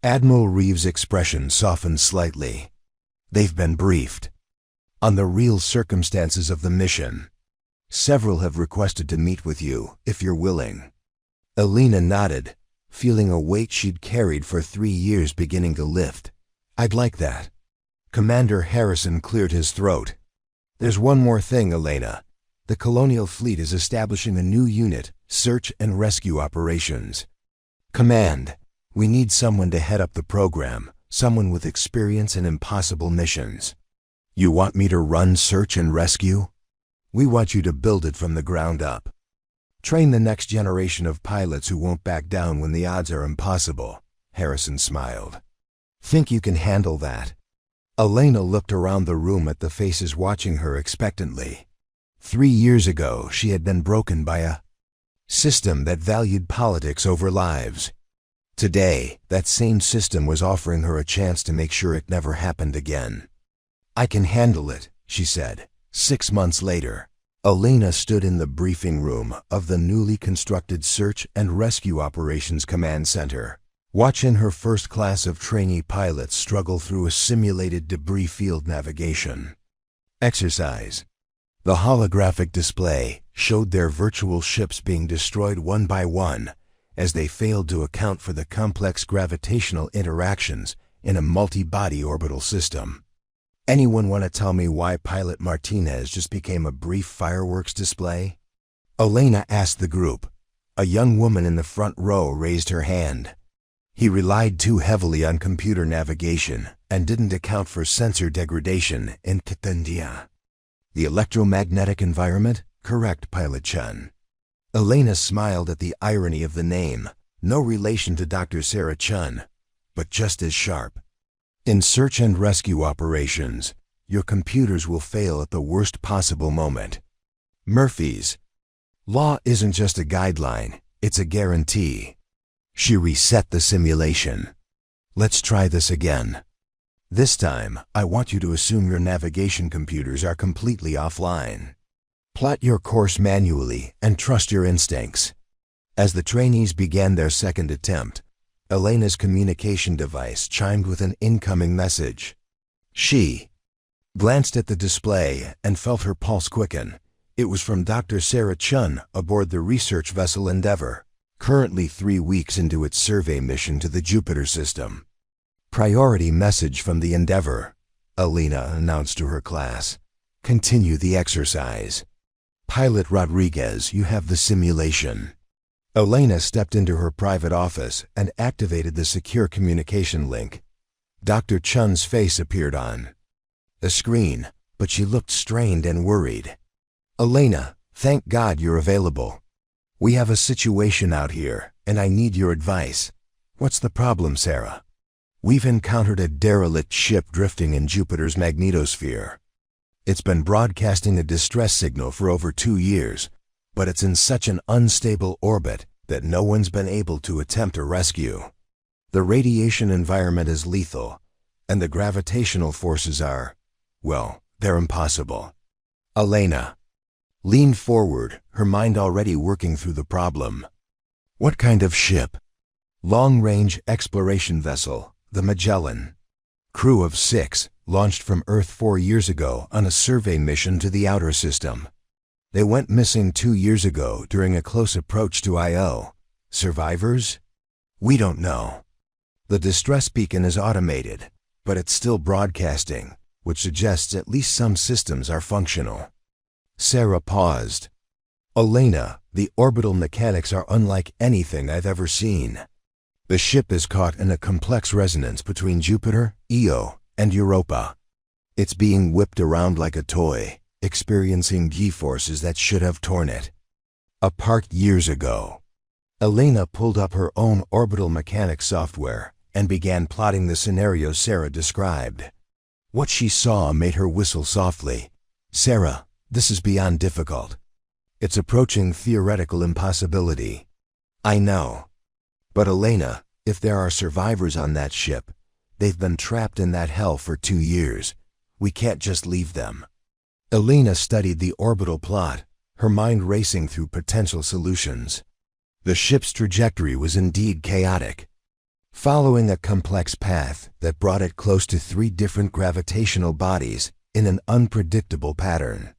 Admiral Reeves' expression softened slightly. "They've been briefed on the real circumstances of the mission. Several have requested to meet with you, if you're willing." Elena nodded, feeling a weight she'd carried for 3 years beginning to lift. "I'd like that." Commander Harrison cleared his throat. "There's one more thing, Elena. The Colonial Fleet is establishing a new unit, Search and Rescue Operations. Command, we need someone to head up the program, someone with experience in impossible missions." "You want me to run Search and Rescue?" "We want you to build it from the ground up. Train the next generation of pilots who won't back down when the odds are impossible." Harrison smiled. "Think you can handle that?" Elena looked around the room at the faces watching her expectantly. 3 years ago, she had been broken by a system that valued politics over lives. Today, that same system was offering her a chance to make sure it never happened again. "I can handle it," she said. 6 months later, Elena stood in the briefing room of the newly constructed Search and Rescue Operations Command Center, watching her first class of trainee pilots struggle through a simulated debris field navigation exercise. The holographic display showed their virtual ships being destroyed one by one as they failed to account for the complex gravitational interactions in a multi-body orbital system. "Anyone want to tell me why Pilot Martinez just became a brief fireworks display?" Elena asked the group. A young woman in the front row raised her hand. "He relied too heavily on computer navigation and didn't account for sensor degradation in Titandia." "The electromagnetic environment? Correct, Pilot Chun." Elena smiled at the irony of the name, no relation to Dr. Sarah Chun, but just as sharp. "In Search and Rescue Operations, your computers will fail at the worst possible moment. Murphy's Law isn't just a guideline, it's a guarantee." She reset the simulation. "Let's try this again. This time, I want you to assume your navigation computers are completely offline. Plot your course manually and trust your instincts." As the trainees began their second attempt, Elena's communication device chimed with an incoming message. She glanced at the display and felt her pulse quicken. It was from Dr. Sarah Chun aboard the research vessel Endeavour, currently 3 weeks into its survey mission to the Jupiter system. "Priority message from the Endeavour," Elena announced to her class. "Continue the exercise. Pilot Rodriguez, you have the simulation." Elena stepped into her private office and activated the secure communication link. Dr. Chun's face appeared on the screen, but she looked strained and worried. "Elena, thank God you're available. We have a situation out here, and I need your advice." "What's the problem, Sarah?" "We've encountered a derelict ship drifting in Jupiter's magnetosphere. It's been broadcasting a distress signal for over 2 years, but it's in such an unstable orbit that no one's been able to attempt a rescue. The radiation environment is lethal, and the gravitational forces are, well, they're impossible." Elena leaned forward, her mind already working through the problem. "What kind of ship?" "Long-range exploration vessel, the Magellan. Crew of 6, launched from Earth 4 years ago on a survey mission to the outer system. They went missing 2 years ago during a close approach to Io. Survivors? We don't know. The distress beacon is automated, but it's still broadcasting, which suggests at least some systems are functional." Sarah paused. "Elena, the orbital mechanics are unlike anything I've ever seen. The ship is caught in a complex resonance between Jupiter, Io, and Europa. It's being whipped around like a toy, experiencing G-forces that should have torn it apart years ago." Elena pulled up her own orbital mechanics software and began plotting the scenario Sarah described. What she saw made her whistle softly. "Sarah, this is beyond difficult. It's approaching theoretical impossibility." "I know. But Elena, if there are survivors on that ship, they've been trapped in that hell for 2 years. We can't just leave them." Elena studied the orbital plot, her mind racing through potential solutions. The ship's trajectory was indeed chaotic, following a complex path that brought it close to 3 different gravitational bodies in an unpredictable pattern.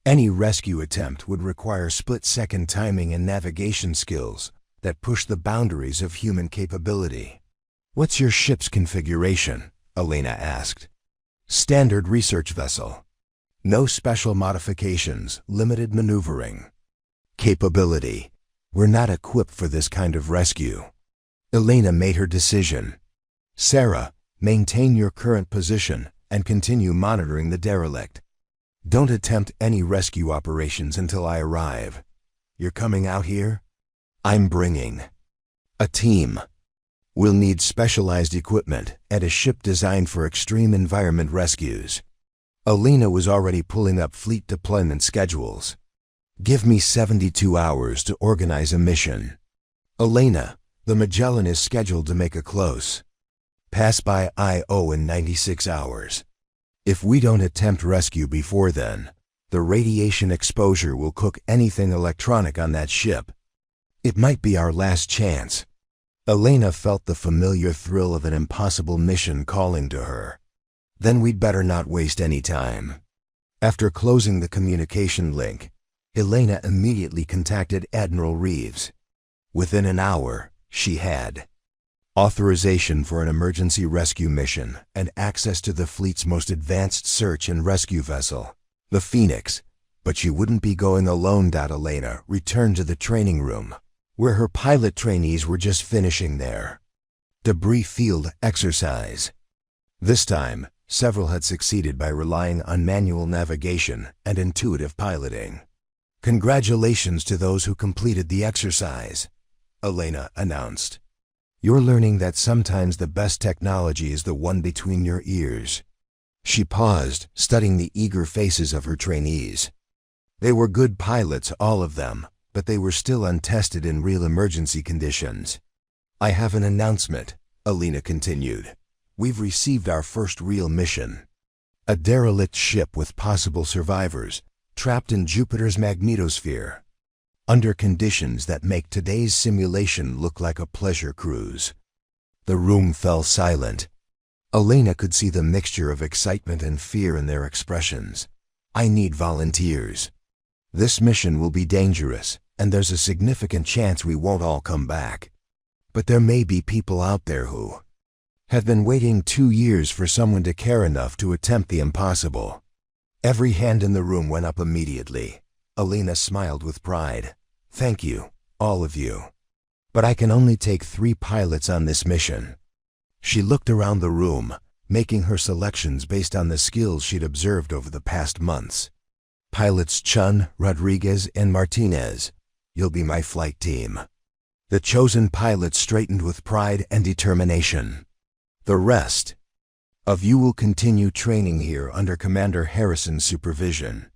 Any rescue attempt would require split-second timing and navigation skills that push the boundaries of human capability. "What's your ship's configuration?" Elena asked. "Standard research vessel. No special modifications, limited maneuvering." "Capability. We're not equipped for this kind of rescue." Elena made her decision. "Sarah, maintain your current position and continue monitoring the derelict. Don't attempt any rescue operations until I arrive. You're coming out here?" "I'm bringing a team. We'll need specialized equipment and a ship designed for extreme environment rescues." Elena was already pulling up fleet deployment schedules. "Give me 72 hours to organize a mission." "Elena, the Magellan is scheduled to make a close pass by Io in 96 hours. If we don't attempt rescue before then, the radiation exposure will cook anything electronic on that ship. It might be our last chance." Elena felt the familiar thrill of an impossible mission calling to her. "Then we'd better not waste any time." After closing the communication link, Elena immediately contacted Admiral Reeves. Within an hour, she had authorization for an emergency rescue mission and access to the fleet's most advanced search and rescue vessel, the Phoenix. But she wouldn't be going alone. Elena returned to the training room, where her pilot trainees were just finishing their debris field exercise. This time, several had succeeded by relying on manual navigation and intuitive piloting. "Congratulations to those who completed the exercise," Elena announced. "You're learning that sometimes the best technology is the one between your ears." She paused, studying the eager faces of her trainees. They were good pilots, all of them, but they were still untested in real emergency conditions. "I have an announcement," Elena continued. "We've received our first real mission. A derelict ship with possible survivors, trapped in Jupiter's magnetosphere, under conditions that make today's simulation look like a pleasure cruise." The room fell silent. Elena could see the mixture of excitement and fear in their expressions. "I need volunteers. This mission will be dangerous, and there's a significant chance we won't all come back. But there may be people out there who have been waiting 2 years for someone to care enough to attempt the impossible." Every hand in the room went up immediately. Elena smiled with pride. "Thank you, all of you. But I can only take 3 pilots on this mission." She looked around the room, making her selections based on the skills she'd observed over the past months. "Pilots Chun, Rodriguez, and Martinez. You'll be my flight team." The chosen pilots straightened with pride and determination. "The rest of you will continue training here under Commander Harrison's supervision.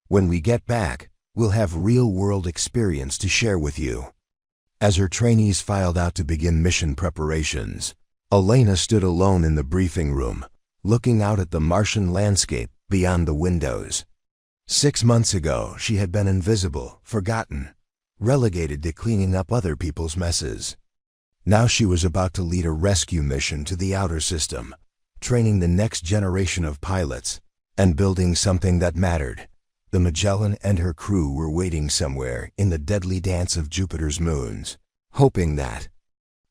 When we get back, we'll have real-world experience to share with you." As her trainees filed out to begin mission preparations, Elena stood alone in the briefing room, looking out at the Martian landscape beyond the windows. 6 months ago, she had been invisible, forgotten, relegated to cleaning up other people's messes. Now she was about to lead a rescue mission to the outer system, training the next generation of pilots, and building something that mattered. The Magellan and her crew were waiting somewhere in the deadly dance of Jupiter's moons, hoping that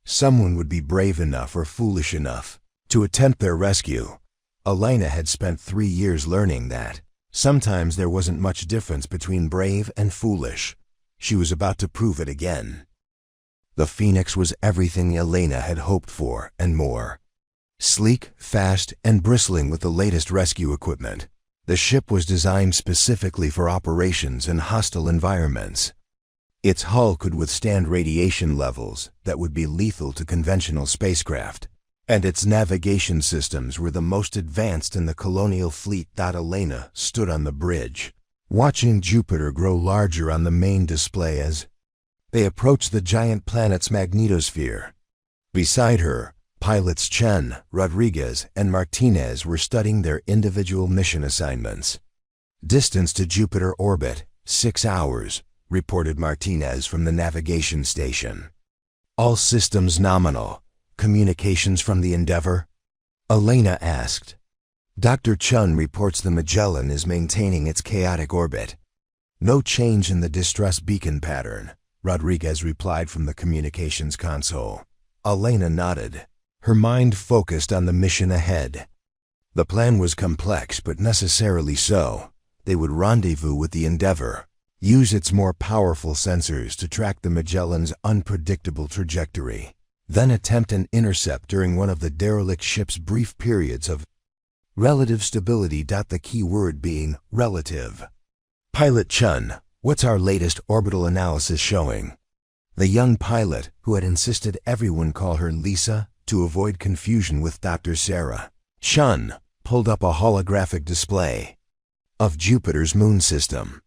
someone would be brave enough or foolish enough to attempt their rescue. Elena had spent 3 years learning that sometimes there wasn't much difference between brave and foolish. She was about to prove it again. The Phoenix was everything Elena had hoped for and more. Sleek, fast, and bristling with the latest rescue equipment, the ship was designed specifically for operations in hostile environments. Its hull could withstand radiation levels that would be lethal to conventional spacecraft, and its navigation systems were the most advanced in the colonial fleet. Elena stood on the bridge, watching Jupiter grow larger on the main display as they approached the giant planet's magnetosphere. Beside her, pilots Chen, Rodriguez, and Martinez were studying their individual mission assignments. Distance to Jupiter orbit, 6 hours, reported Martinez from the navigation station. All systems nominal. Communications from the Endeavour? Elena asked. Dr. Chun reports the Magellan is maintaining its chaotic orbit. No change in the distress beacon pattern, Rodriguez replied from the communications console. Elena nodded, her mind focused on the mission ahead. The plan was complex, but necessarily so. They would rendezvous with the Endeavour, use its more powerful sensors to track the Magellan's unpredictable trajectory, then attempt an intercept during one of the derelict ship's brief periods of relative stability. The key word being relative. Pilot Chun, what's our latest orbital analysis showing? The young pilot, who had insisted everyone call her Lisa to avoid confusion with Dr. Sarah, Chun, pulled up a holographic display of Jupiter's moon system.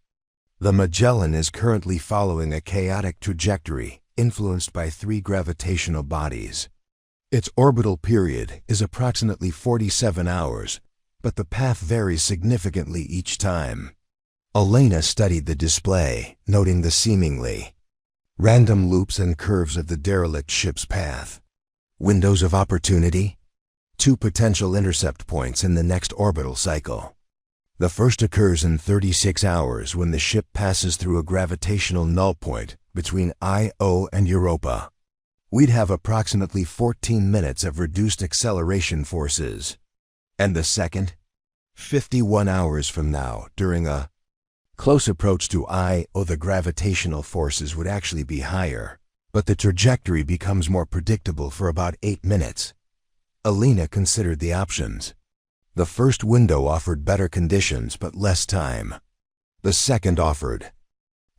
The Magellan is currently following a chaotic trajectory influenced by 3 gravitational bodies. Its orbital period is approximately 47 hours, but the path varies significantly each time. Elena studied the display, noting the seemingly random loops and curves of the derelict ship's path. Windows of opportunity? 2 potential intercept points in the next orbital cycle. The first occurs in 36 hours when the ship passes through a gravitational null point between Io and Europa. We'd have approximately 14 minutes of reduced acceleration forces. And the second? 51 hours from now, during a close approach to Io, the gravitational forces would actually be higher, but the trajectory becomes more predictable for about 8 minutes. Elena considered the options. The first window offered better conditions but less time. The second offered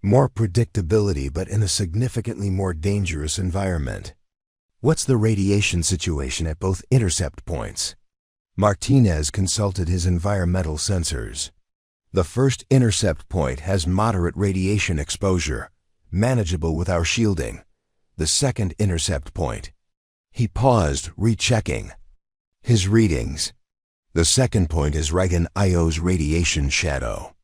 more predictability but in a significantly more dangerous environment. What's the radiation situation at both intercept points? Martinez consulted his environmental sensors. The first intercept point has moderate radiation exposure, manageable with our shielding. The second intercept point. He paused, rechecking his readings. The second point is right in Io's radiation shadow.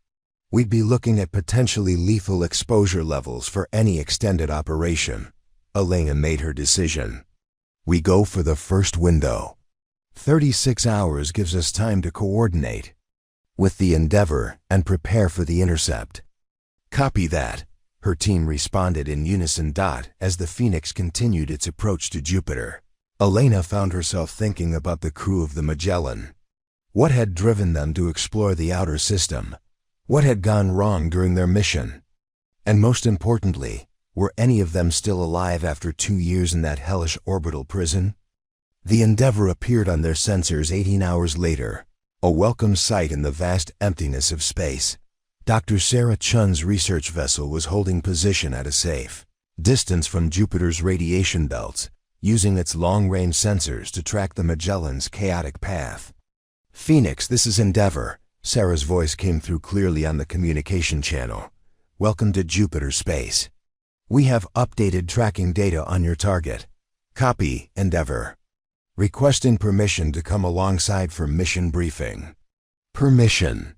We'd be looking at potentially lethal exposure levels for any extended operation. Elena made her decision. We go for the first window. 36 hours gives us time to coordinate with the Endeavour and prepare for the intercept. Copy that, her team responded in unison. As the Phoenix continued its approach to Jupiter, Elena found herself thinking about the crew of the Magellan. What had driven them to explore the outer system? What had gone wrong during their mission? And most importantly, were any of them still alive after 2 years in that hellish orbital prison? The Endeavour appeared on their sensors 18 hours later, a welcome sight in the vast emptiness of space. Dr. Sarah Chun's research vessel was holding position at a safe distance from Jupiter's radiation belts, using its long-range sensors to track the Magellan's chaotic path. Phoenix, this is Endeavour. Sarah's voice came through clearly on the communication channel. Welcome to Jupiter space. We have updated tracking data on your target. Copy, Endeavour. Requesting permission to come alongside for mission briefing. Permission.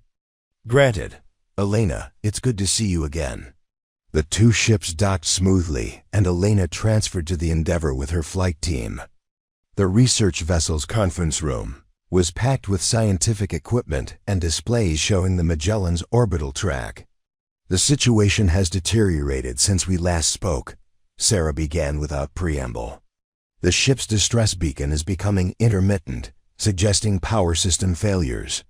Granted. Elena, it's good to see you again. The 2 ships docked smoothly, and Elena transferred to the Endeavour with her flight team. The research vessel's conference room was packed with scientific equipment and displays showing the Magellan's orbital track. The situation has deteriorated since we last spoke, Sarah began without preamble. The ship's distress beacon is becoming intermittent, suggesting power system failures.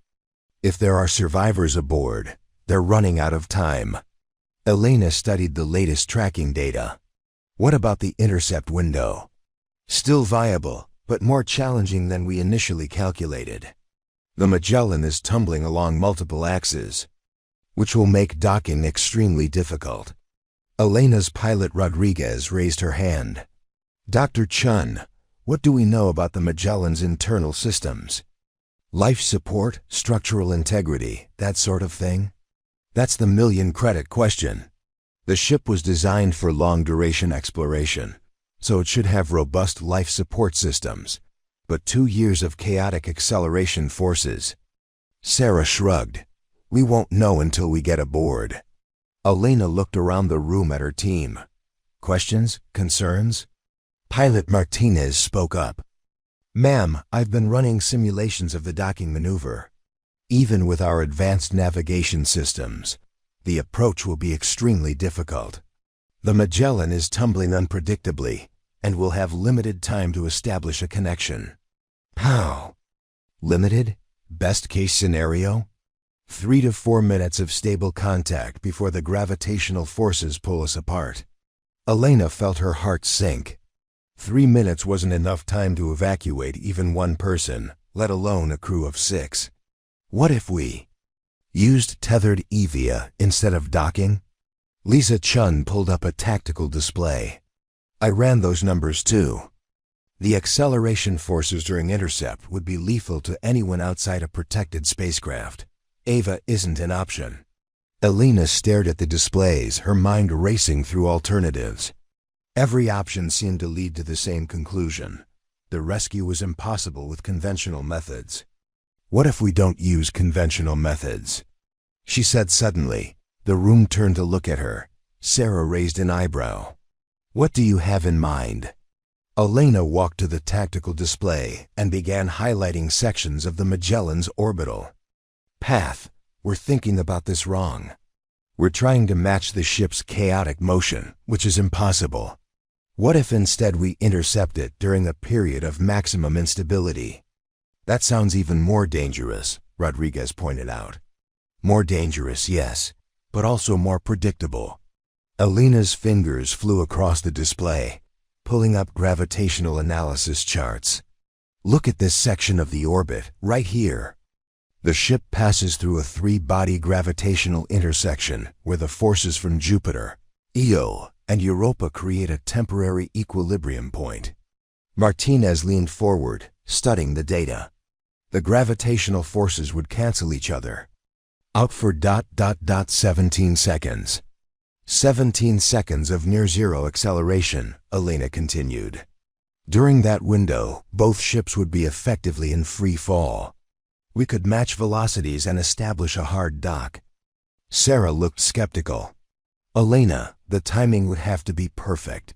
If there are survivors aboard, they're running out of time. Elena studied the latest tracking data. What about the intercept window? Still viable, but more challenging than we initially calculated. The Magellan is tumbling along multiple axes, which will make docking extremely difficult. Elena's pilot Rodriguez raised her hand. Dr. Chun, What do we know about the Magellan's internal systems? Life support, structural integrity, that sort of thing? That's the million-credit question. The ship was designed for long-duration exploration, so it should have robust life support systems. But 2 years of chaotic acceleration forces. Sarah shrugged. We won't know until we get aboard. Elena looked around the room at her team. Questions? Concerns? Pilot Martinez spoke up. Ma'am, I've been running simulations of the docking maneuver. Even with our advanced navigation systems, the approach will be extremely difficult. The Magellan is tumbling unpredictably, and we'll have limited time to establish a connection. How? Limited? Best case scenario? 3 to 4 minutes of stable contact before the gravitational forces pull us apart. Elena felt her heart sink. 3 minutes wasn't enough time to evacuate even one person, let alone a crew of 6. What if we used tethered EVIA instead of docking? Lisa Chun pulled up a tactical display. I ran those numbers too. The acceleration forces during intercept would be lethal to anyone outside a protected spacecraft. Ava isn't an option. Elena stared at the displays, her mind racing through alternatives. Every option seemed to lead to the same conclusion. The rescue was impossible with conventional methods. What if we don't use conventional methods? She said suddenly. The room turned to look at her. Sarah raised an eyebrow. What do you have in mind? Elena walked to the tactical display and began highlighting sections of the Magellan's orbital path. We're thinking about this wrong. We're trying to match the ship's chaotic motion, which is impossible. What if instead we intercept it during a period of maximum instability? That sounds even more dangerous, Rodriguez pointed out. More dangerous, yes, but also more predictable. Elena's fingers flew across the display, pulling up gravitational analysis charts. Look at this section of the orbit, right here. The ship passes through a 3-body gravitational intersection where the forces from Jupiter, Io, and Europa create a temporary equilibrium point. Martinez leaned forward, studying the data. The gravitational forces would cancel each other. Out for 17 seconds. 17 seconds of near-zero acceleration, Elena continued. During that window, both ships would be effectively in free fall. We could match velocities and establish a hard dock. Sarah looked skeptical. Elena, the timing would have to be perfect.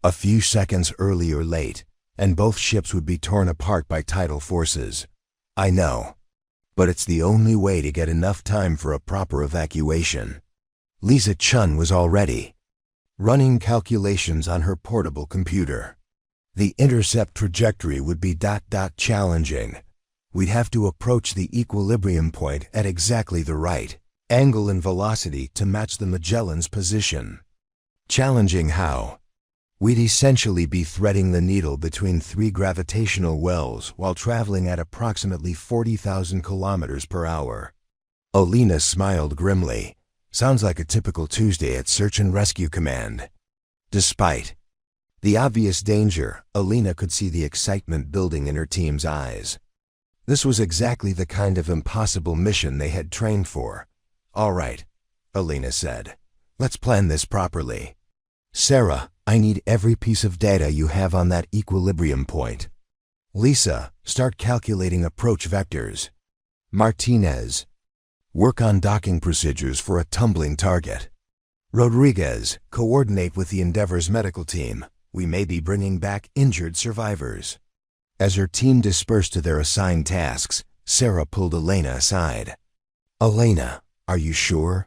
A few seconds early or late, and both ships would be torn apart by tidal forces. I know. But it's the only way to get enough time for a proper evacuation. Lisa Chun was already running calculations on her portable computer. The intercept trajectory would be challenging. We'd have to approach the equilibrium point at exactly the right angle and velocity to match the Magellan's position. Challenging how? We'd essentially be threading the needle between 3 gravitational wells while traveling at approximately 40,000 kilometers per hour. Elena smiled grimly. Sounds like a typical Tuesday at Search and Rescue Command. Despite the obvious danger, Elena could see the excitement building in her team's eyes. This was exactly the kind of impossible mission they had trained for. All right, Elena said. Let's plan this properly. Sarah, I need every piece of data you have on that equilibrium point. Lisa, start calculating approach vectors. Martinez, work on docking procedures for a tumbling target. Rodriguez, coordinate with the Endeavor's medical team. We may be bringing back injured survivors. As her team dispersed to their assigned tasks, Sarah pulled Elena aside. Elena, are you sure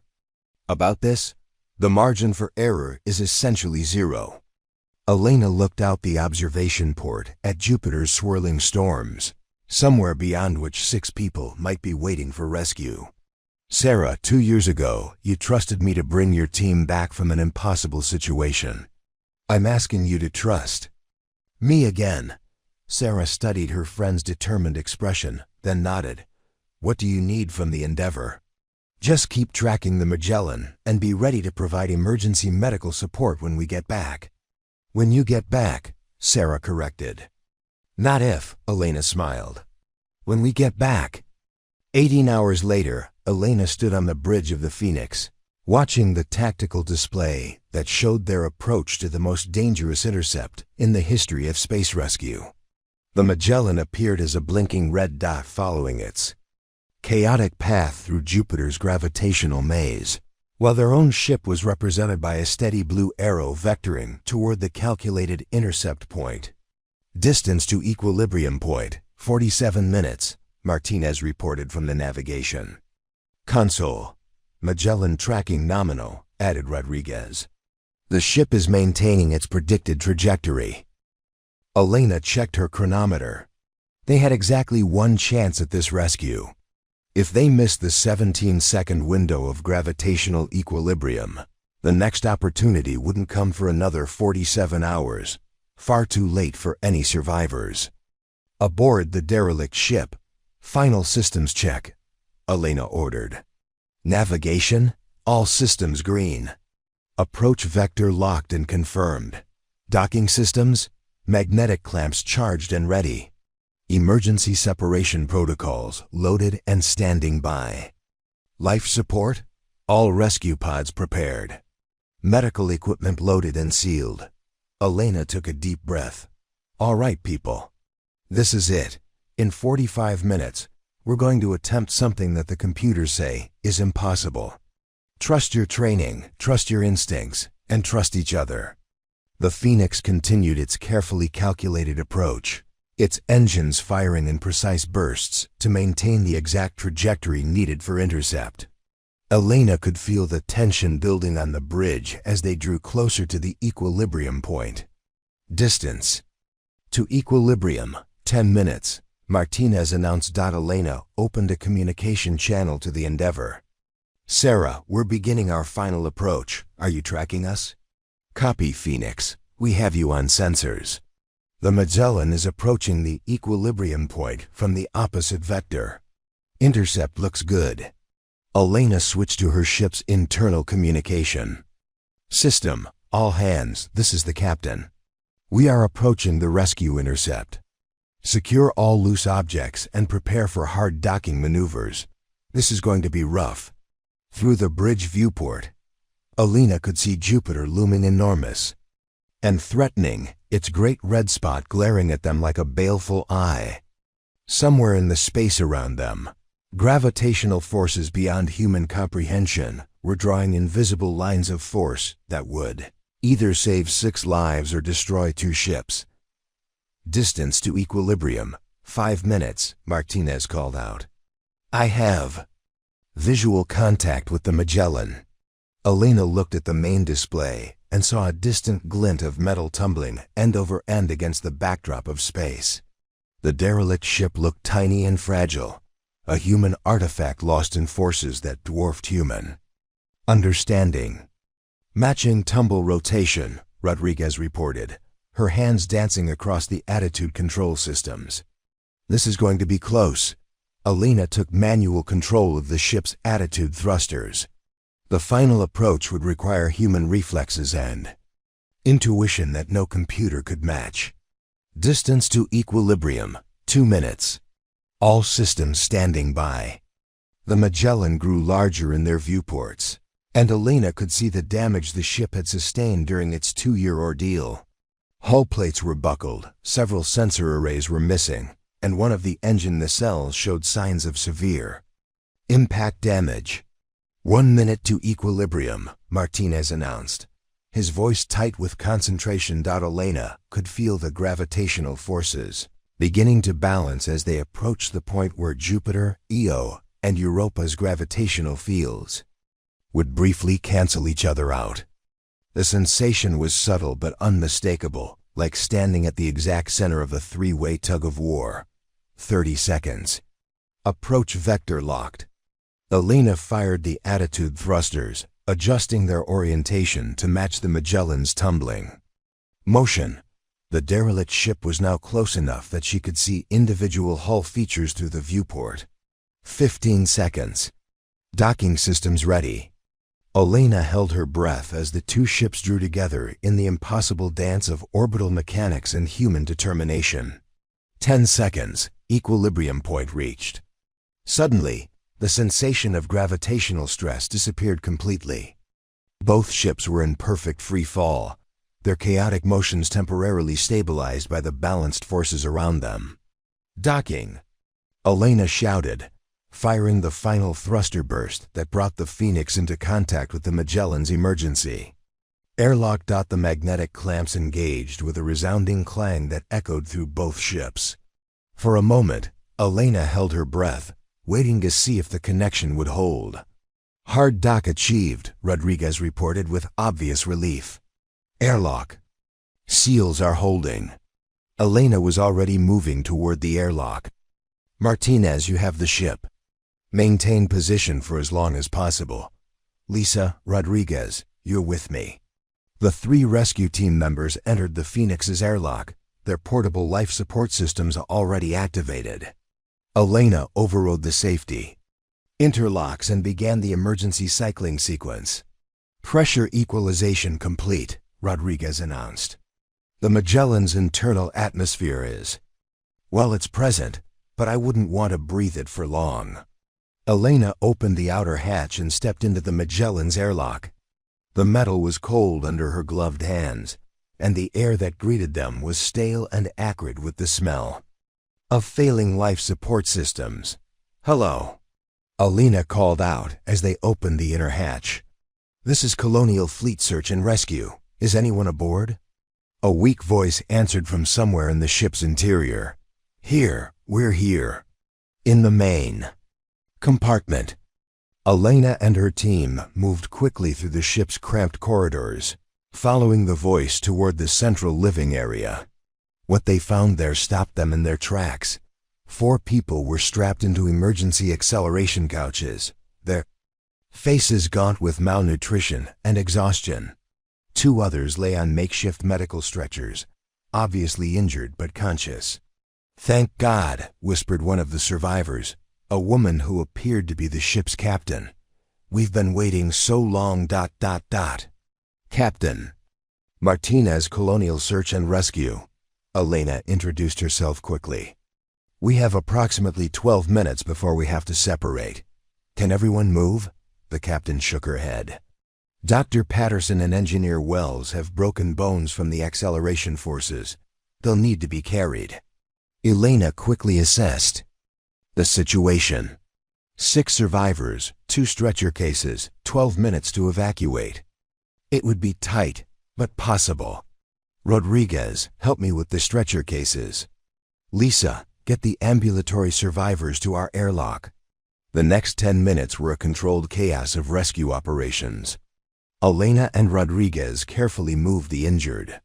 about this? The margin for error is essentially 0. Elena looked out the observation port at Jupiter's swirling storms, somewhere beyond which 6 people might be waiting for rescue. Sarah, 2 years ago, you trusted me to bring your team back from an impossible situation. I'm asking you to trust me again. Sarah studied her friend's determined expression, then nodded. What do you need from the Endeavor? Just keep tracking the Magellan and be ready to provide emergency medical support when we get back. When you get back, Sarah corrected. Not if, Elena smiled. When we get back. 18 hours later, Elena stood on the bridge of the Phoenix, watching the tactical display that showed their approach to the most dangerous intercept in the history of space rescue. The Magellan appeared as a blinking red dot following its chaotic path through Jupiter's gravitational maze, while their own ship was represented by a steady blue arrow vectoring toward the calculated intercept point. Distance to equilibrium point, 47 minutes, Martinez reported from the navigation console. Magellan tracking nominal, added Rodriguez. The ship is maintaining its predicted trajectory. Elena checked her chronometer. They had exactly one chance at this rescue. If they missed the 17-second window of gravitational equilibrium, the next opportunity wouldn't come for another 47 hours, far too late for any survivors. Aboard the derelict ship, final systems check, Elena ordered. Navigation, all systems green. Approach vector locked and confirmed. Docking systems, magnetic clamps charged and ready. Emergency separation protocols loaded and standing by. Life support, all rescue pods prepared. Medical equipment loaded and sealed. Elena took a deep breath. All right, people. This is it. In 45 minutes, we're going to attempt something that the computers say is impossible. Trust your training, trust your instincts, and trust each other. The Phoenix continued its carefully calculated approach, its engines firing in precise bursts to maintain the exact trajectory needed for intercept. Elena could feel the tension building on the bridge as they drew closer to the equilibrium point. Distance to equilibrium, 10 minutes. Martinez announced. Elena opened a communication channel to the Endeavor. Sarah, we're beginning our final approach. Are you tracking us? Copy, Phoenix. We have you on sensors. The Magellan is approaching the equilibrium point from the opposite vector. Intercept looks good. Elena switched to her ship's internal communication. System, all hands, this is the captain. We are approaching the rescue intercept. Secure all loose objects and prepare for hard docking maneuvers. This is going to be rough. Through the bridge viewport, Elena could see Jupiter looming enormous and threatening, its great red spot glaring at them like a baleful eye. Somewhere in the space around them, gravitational forces beyond human comprehension were drawing invisible lines of force that would either save 6 lives or destroy 2 ships. Distance to equilibrium, 5 minutes, Martinez called out. I have visual contact with the Magellan. Elena looked at the main display and saw a distant glint of metal tumbling end over end against the backdrop of space. The derelict ship looked tiny and fragile, a human artifact lost in forces that dwarfed human understanding. Matching tumble rotation, Rodriguez reported, her hands dancing across the attitude control systems. This is going to be close. Elena took manual control of the ship's attitude thrusters. The final approach would require human reflexes and intuition that no computer could match. Distance to equilibrium, 2 minutes. All systems standing by. The Magellan grew larger in their viewports, and Elena could see the damage the ship had sustained during its 2-year ordeal. Hull plates were buckled, several sensor arrays were missing, and one of the engine nacelles showed signs of severe impact damage. 1 minute to equilibrium, Martinez announced, his voice tight with concentration. Elena could feel the gravitational forces beginning to balance as they approached the point where Jupiter, Io, and Europa's gravitational fields would briefly cancel each other out. The sensation was subtle but unmistakable, like standing at the exact center of a 3-way tug-of-war. 30 seconds. Approach vector locked. Elena fired the attitude thrusters, adjusting their orientation to match the Magellan's tumbling motion. The derelict ship was now close enough that she could see individual hull features through the viewport. 15 seconds. Docking systems ready. Elena held her breath as the 2 ships drew together in the impossible dance of orbital mechanics and human determination. 10 seconds, equilibrium point reached. Suddenly, the sensation of gravitational stress disappeared completely. Both ships were in perfect free fall, their chaotic motions temporarily stabilized by the balanced forces around them. Docking, Elena shouted, firing the final thruster burst that brought the Phoenix into contact with the Magellan's emergency. Airlock. The magnetic clamps engaged with a resounding clang that echoed through both ships. For a moment, Elena held her breath, waiting to see if the connection would hold. Hard dock achieved, Rodriguez reported with obvious relief. Airlock. Seals are holding. Elena was already moving toward the airlock. Martinez, you have the ship. Maintain position for as long as possible. Lisa, Rodriguez, you're with me. The 3 rescue team members entered the Phoenix's airlock, their portable life support systems already activated. Elena overrode the safety interlocks and began the emergency cycling sequence. Pressure equalization complete, Rodriguez announced. The Magellan's internal atmosphere is, well, it's present, but I wouldn't want to breathe it for long. Elena opened the outer hatch and stepped into the Magellan's airlock. The metal was cold under her gloved hands, and the air that greeted them was stale and acrid with the smell of failing life support systems. Hello, Elena called out as they opened the inner hatch. This is Colonial Fleet Search and Rescue. Is anyone aboard? A weak voice answered from somewhere in the ship's interior. Here, we're here. In the main compartment. Elena and her team moved quickly through the ship's cramped corridors, following the voice toward the central living area. What they found there stopped them in their tracks. 4 people were strapped into emergency acceleration couches, their faces gaunt with malnutrition and exhaustion. 2 others lay on makeshift medical stretchers, obviously injured but conscious. Thank God, whispered one of the survivors, a woman who appeared to be the ship's captain. We've been waiting so long. Captain Martinez, Colonial Search and Rescue. Elena introduced herself quickly. We have approximately 12 minutes before we have to separate. Can everyone move? The captain shook her head. Dr. Patterson and Engineer Wells have broken bones from the acceleration forces. They'll need to be carried. Elena quickly assessed the situation. 6 survivors, 2 stretcher cases, 12 minutes to evacuate. It would be tight, but possible. Rodriguez, help me with the stretcher cases. Lisa, get the ambulatory survivors to our airlock. The next 10 minutes were a controlled chaos of rescue operations. Elena and Rodriguez carefully moved the injured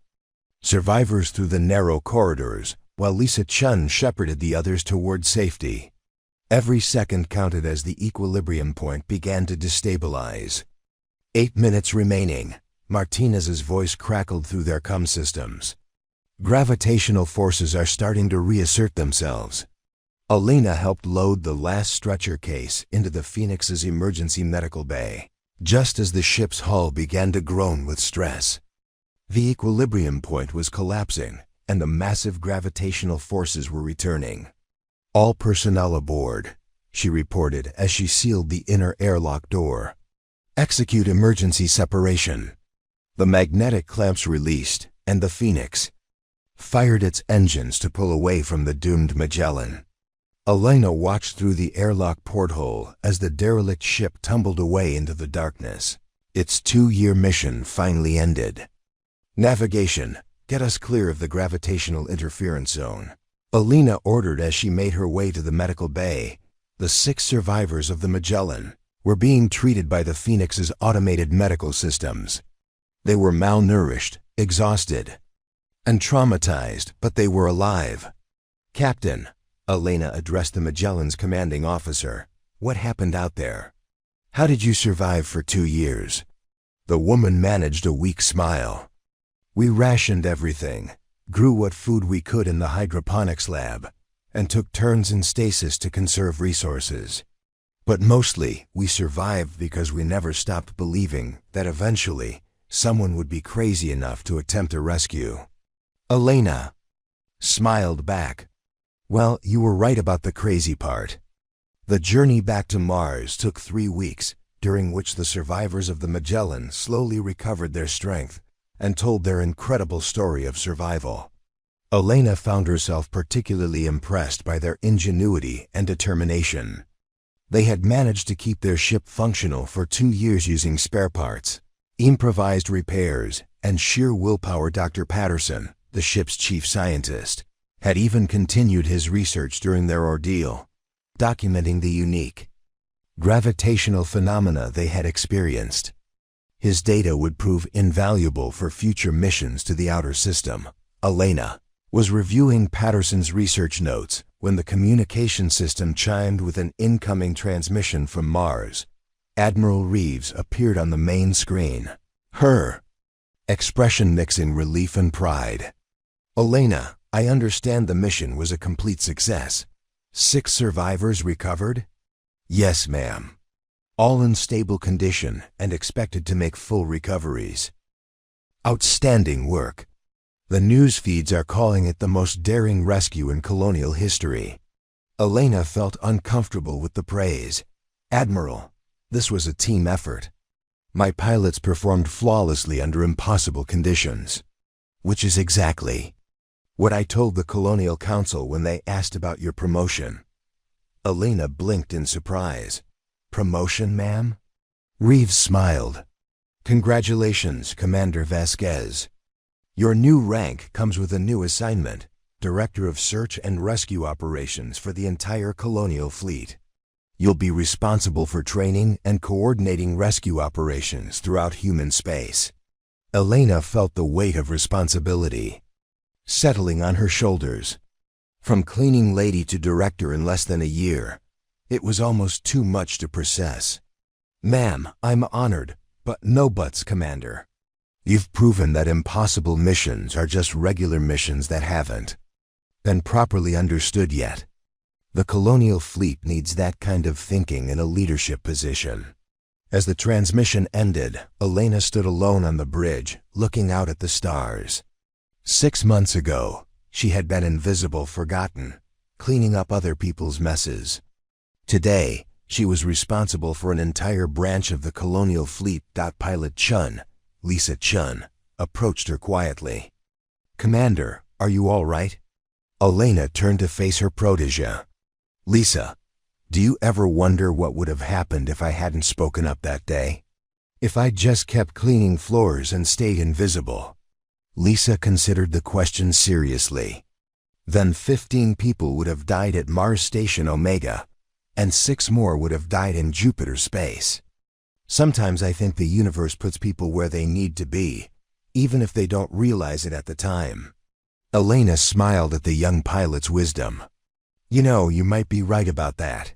survivors through the narrow corridors, while Lisa Chun shepherded the others toward safety. Every second counted as the equilibrium point began to destabilize. 8 minutes remaining. Martinez's voice crackled through their comm systems. Gravitational forces are starting to reassert themselves. Elena helped load the last stretcher case into the Phoenix's emergency medical bay, just as the ship's hull began to groan with stress. The equilibrium point was collapsing, and the massive gravitational forces were returning. All personnel aboard, she reported as she sealed the inner airlock door. Execute emergency separation. The magnetic clamps released, and the Phoenix fired its engines to pull away from the doomed Magellan. Elena watched through the airlock porthole as the derelict ship tumbled away into the darkness. Its 2-year mission finally ended. Navigation, get us clear of the gravitational interference zone, Elena ordered as she made her way to the medical bay. The 6 survivors of the Magellan were being treated by the Phoenix's automated medical systems. They were malnourished, exhausted, and traumatized, but they were alive. Captain, Elena addressed the Magellan's commanding officer, what happened out there? How did you survive for 2 years? The woman managed a weak smile. We rationed everything, grew what food we could in the hydroponics lab, and took turns in stasis to conserve resources. But mostly, we survived because we never stopped believing that eventually, someone would be crazy enough to attempt a rescue. Elena smiled back. Well, you were right about the crazy part. The journey back to Mars took 3 weeks, during which the survivors of the Magellan slowly recovered their strength and told their incredible story of survival. Elena found herself particularly impressed by their ingenuity and determination. They had managed to keep their ship functional for 2 years using spare parts, improvised repairs, and sheer willpower. Dr. Patterson, the ship's chief scientist, had even continued his research during their ordeal, documenting the unique gravitational phenomena they had experienced. His data would prove invaluable for future missions to the outer system. Elena was reviewing Patterson's research notes when the communication system chimed with an incoming transmission from Mars. Admiral Reeves appeared on the main screen, her expression mixing relief and pride. "Elena, I understand the mission was a complete success. 6 survivors recovered?" "Yes, ma'am. All in stable condition and expected to make full recoveries." "Outstanding work. The news feeds are calling it the most daring rescue in colonial history." Elena felt uncomfortable with the praise. "Admiral, this was a team effort. My pilots performed flawlessly under impossible conditions." "Which is exactly what I told the Colonial Council when they asked about your promotion." Elena blinked in surprise. "Promotion, ma'am?" Reeves smiled. "Congratulations, Commander Vasquez. Your new rank comes with a new assignment, Director of Search and Rescue Operations for the entire Colonial Fleet. You'll be responsible for training and coordinating rescue operations throughout human space." Elena felt the weight of responsibility settling on her shoulders. From cleaning lady to director in less than a year, it was almost too much to process. "Ma'am, I'm honored, but no buts, Commander. You've proven that impossible missions are just regular missions that haven't been properly understood yet. The Colonial Fleet needs that kind of thinking in a leadership position." As the transmission ended, Elena stood alone on the bridge, looking out at the stars. 6 months ago, she had been invisible, forgotten, cleaning up other people's messes. Today, she was responsible for an entire branch of the Colonial Fleet. Pilot Chun, Lisa Chun, approached her quietly. "Commander, are you all right?" Elena turned to face her protégé. "Lisa, do you ever wonder what would have happened if I hadn't spoken up that day? If I'd just kept cleaning floors and stayed invisible?" Lisa considered the question seriously. "Then 15 people would have died at Mars Station Omega, and 6 more would have died in Jupiter space. Sometimes I think the universe puts people where they need to be, even if they don't realize it at the time." Elena smiled at the young pilot's wisdom. "You know, you might be right about that."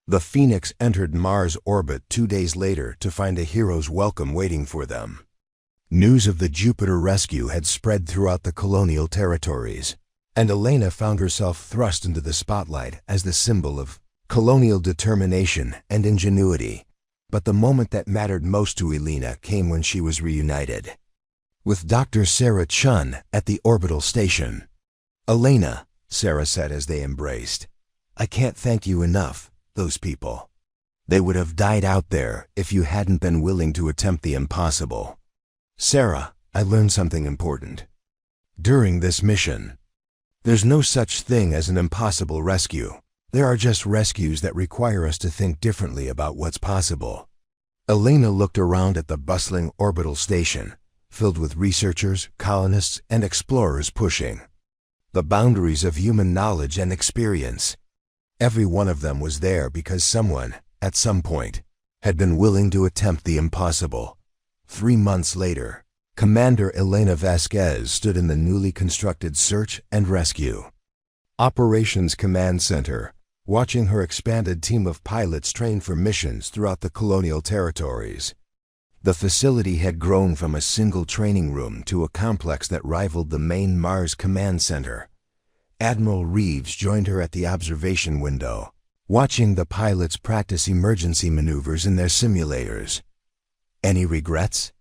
The Phoenix entered Mars orbit 2 days later to find a hero's welcome waiting for them. News of the Jupiter rescue had spread throughout the colonial territories, and Elena found herself thrust into the spotlight as the symbol of colonial determination and ingenuity. But the moment that mattered most to Elena came when she was reunited with Dr. Sarah Chun at the orbital station. "Elena," Sarah said as they embraced, "I can't thank you enough, those people. They would have died out there if you hadn't been willing to attempt the impossible." "Sarah, I learned something important. During this mission, there's no such thing as an impossible rescue. There are just rescues that require us to think differently about what's possible." Elena looked around at the bustling orbital station, filled with researchers, colonists, and explorers pushing the boundaries of human knowledge and experience. Every one of them was there because someone, at some point, had been willing to attempt the impossible. 3 months later, Commander Elena Vasquez stood in the newly constructed Search and Rescue Operations Command Center, watching her expanded team of pilots train for missions throughout the colonial territories. The facility had grown from a single training room to a complex that rivaled the main Mars Command Center. Admiral Reeves joined her at the observation window, watching the pilots practice emergency maneuvers in their simulators. "Any regrets?"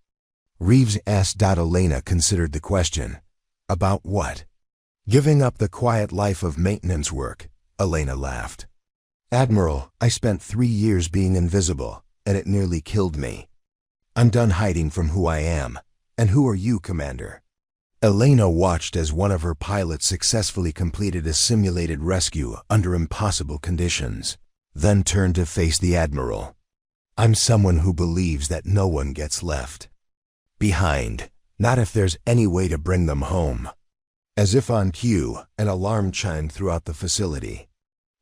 Reeves asked. Elena considered the question. "About what?" Giving up the quiet life of maintenance work, Elena laughed. Admiral, I spent 3 years being invisible, and it nearly killed me. I'm done hiding from who I am. And who are you, Commander? Elena watched as one of her pilots successfully completed a simulated rescue under impossible conditions, then turned to face the Admiral. I'm someone who believes that no one gets left behind, not if there's any way to bring them home. As if on cue, an alarm chimed throughout the facility.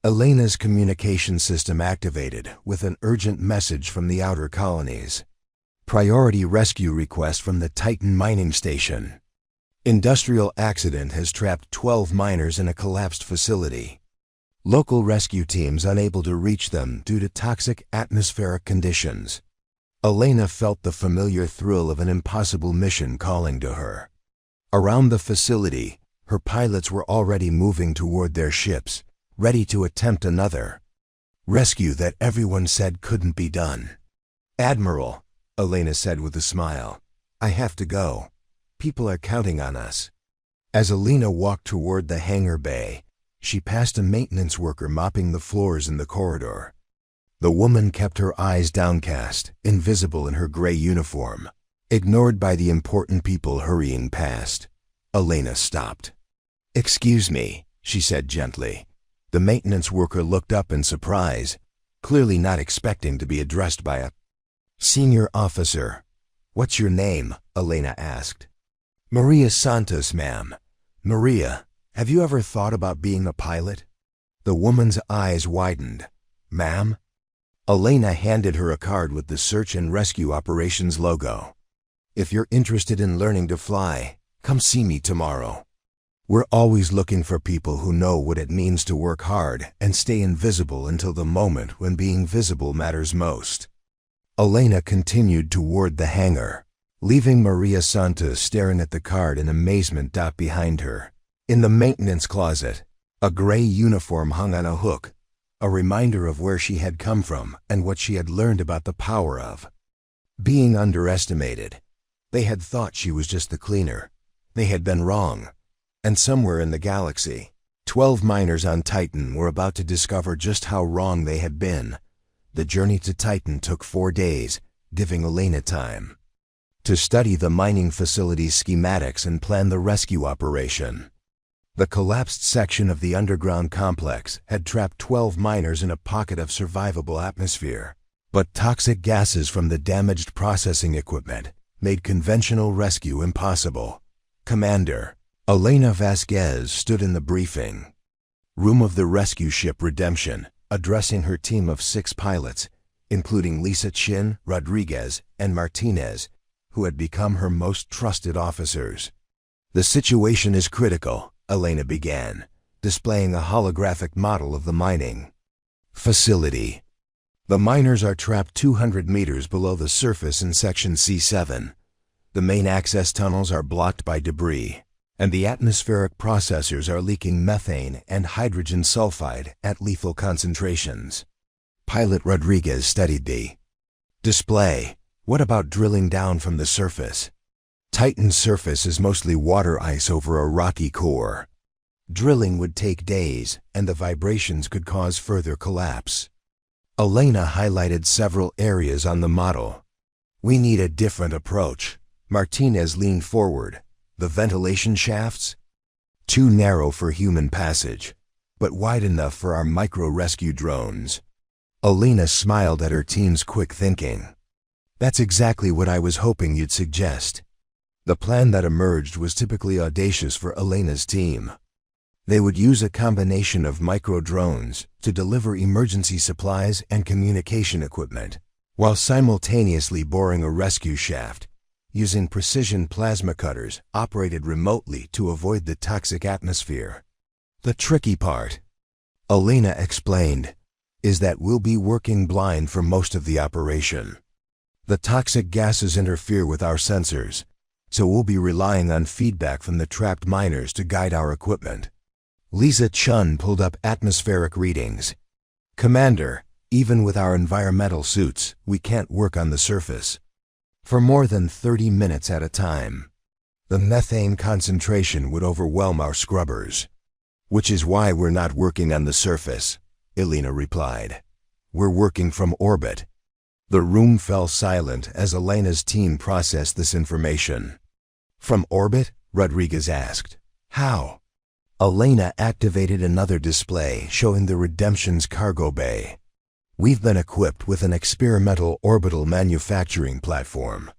Elena's communication system activated with an urgent message from the outer colonies. Priority rescue request from the Titan mining station. Industrial accident has trapped 12 miners in a collapsed facility. Local rescue teams unable to reach them due to toxic atmospheric conditions. Elena felt the familiar thrill of an impossible mission calling to her. Around the facility, her pilots were already moving toward their ships, ready to attempt another rescue that everyone said couldn't be done. Admiral, Elena said with a smile, I have to go. People are counting on us. As Elena walked toward the hangar bay, she passed a maintenance worker mopping the floors in the corridor. The woman kept her eyes downcast, invisible in her gray uniform, ignored by the important people hurrying past. Elena stopped. Excuse me, she said gently. The maintenance worker looked up in surprise, clearly not expecting to be addressed by a senior officer. What's your name? Elena asked. Maria Santos, ma'am. Maria, have you ever thought about being a pilot? The woman's eyes widened. Ma'am? Elena handed her a card with the Search and Rescue Operations logo. If you're interested in learning to fly, come see me tomorrow. We're always looking for people who know what it means to work hard and stay invisible until the moment when being visible matters most. Elena continued toward the hangar, leaving Maria Santos staring at the card in amazement behind her. In the maintenance closet, a gray uniform hung on a hook, a reminder of where she had come from and what she had learned about the power of being underestimated. They had thought she was just the cleaner. They had been wrong. And somewhere in the galaxy, 12 miners on Titan were about to discover just how wrong they had been. The journey to Titan took 4 days, giving Elena time to study the mining facility's schematics and plan the rescue operation. The collapsed section of the underground complex had trapped 12 miners in a pocket of survivable atmosphere, but toxic gases from the damaged processing equipment made conventional rescue impossible. Commander, Elena Vasquez stood in the briefing room of the rescue ship Redemption, addressing her team of 6 pilots, including Lisa Chin, Rodriguez, and Martinez, who had become her most trusted officers. The situation is critical, Elena began, displaying a holographic model of the mining facility. The miners are trapped 200 meters below the surface in Section C7. The main access tunnels are blocked by debris, and the atmospheric processors are leaking methane and hydrogen sulfide at lethal concentrations. Pilot Rodriguez studied the display. What about drilling down from the surface? Titan's surface is mostly water ice over a rocky core. Drilling would take days, and the vibrations could cause further collapse. Elena highlighted several areas on the model. We need a different approach. Martinez leaned forward. The ventilation shafts? Too narrow for human passage, but wide enough for our micro-rescue drones. Elena smiled at her team's quick thinking. That's exactly what I was hoping you'd suggest. The plan that emerged was typically audacious for Elena's team. They would use a combination of micro-drones to deliver emergency supplies and communication equipment, while simultaneously boring a rescue shaft, using precision plasma cutters operated remotely to avoid the toxic atmosphere. The tricky part, Elena explained, is that we'll be working blind for most of the operation. The toxic gases interfere with our sensors, so we'll be relying on feedback from the trapped miners to guide our equipment. Lisa Chun pulled up atmospheric readings. Commander, even with our environmental suits, we can't work on the surface for more than 30 minutes at a time. The methane concentration would overwhelm our scrubbers. Which is why we're not working on the surface, Elena replied. We're working from orbit. The room fell silent as Elena's team processed this information. From orbit? Rodriguez asked. How? Elena activated another display showing the Redemption's cargo bay. We've been equipped with an experimental orbital manufacturing platform.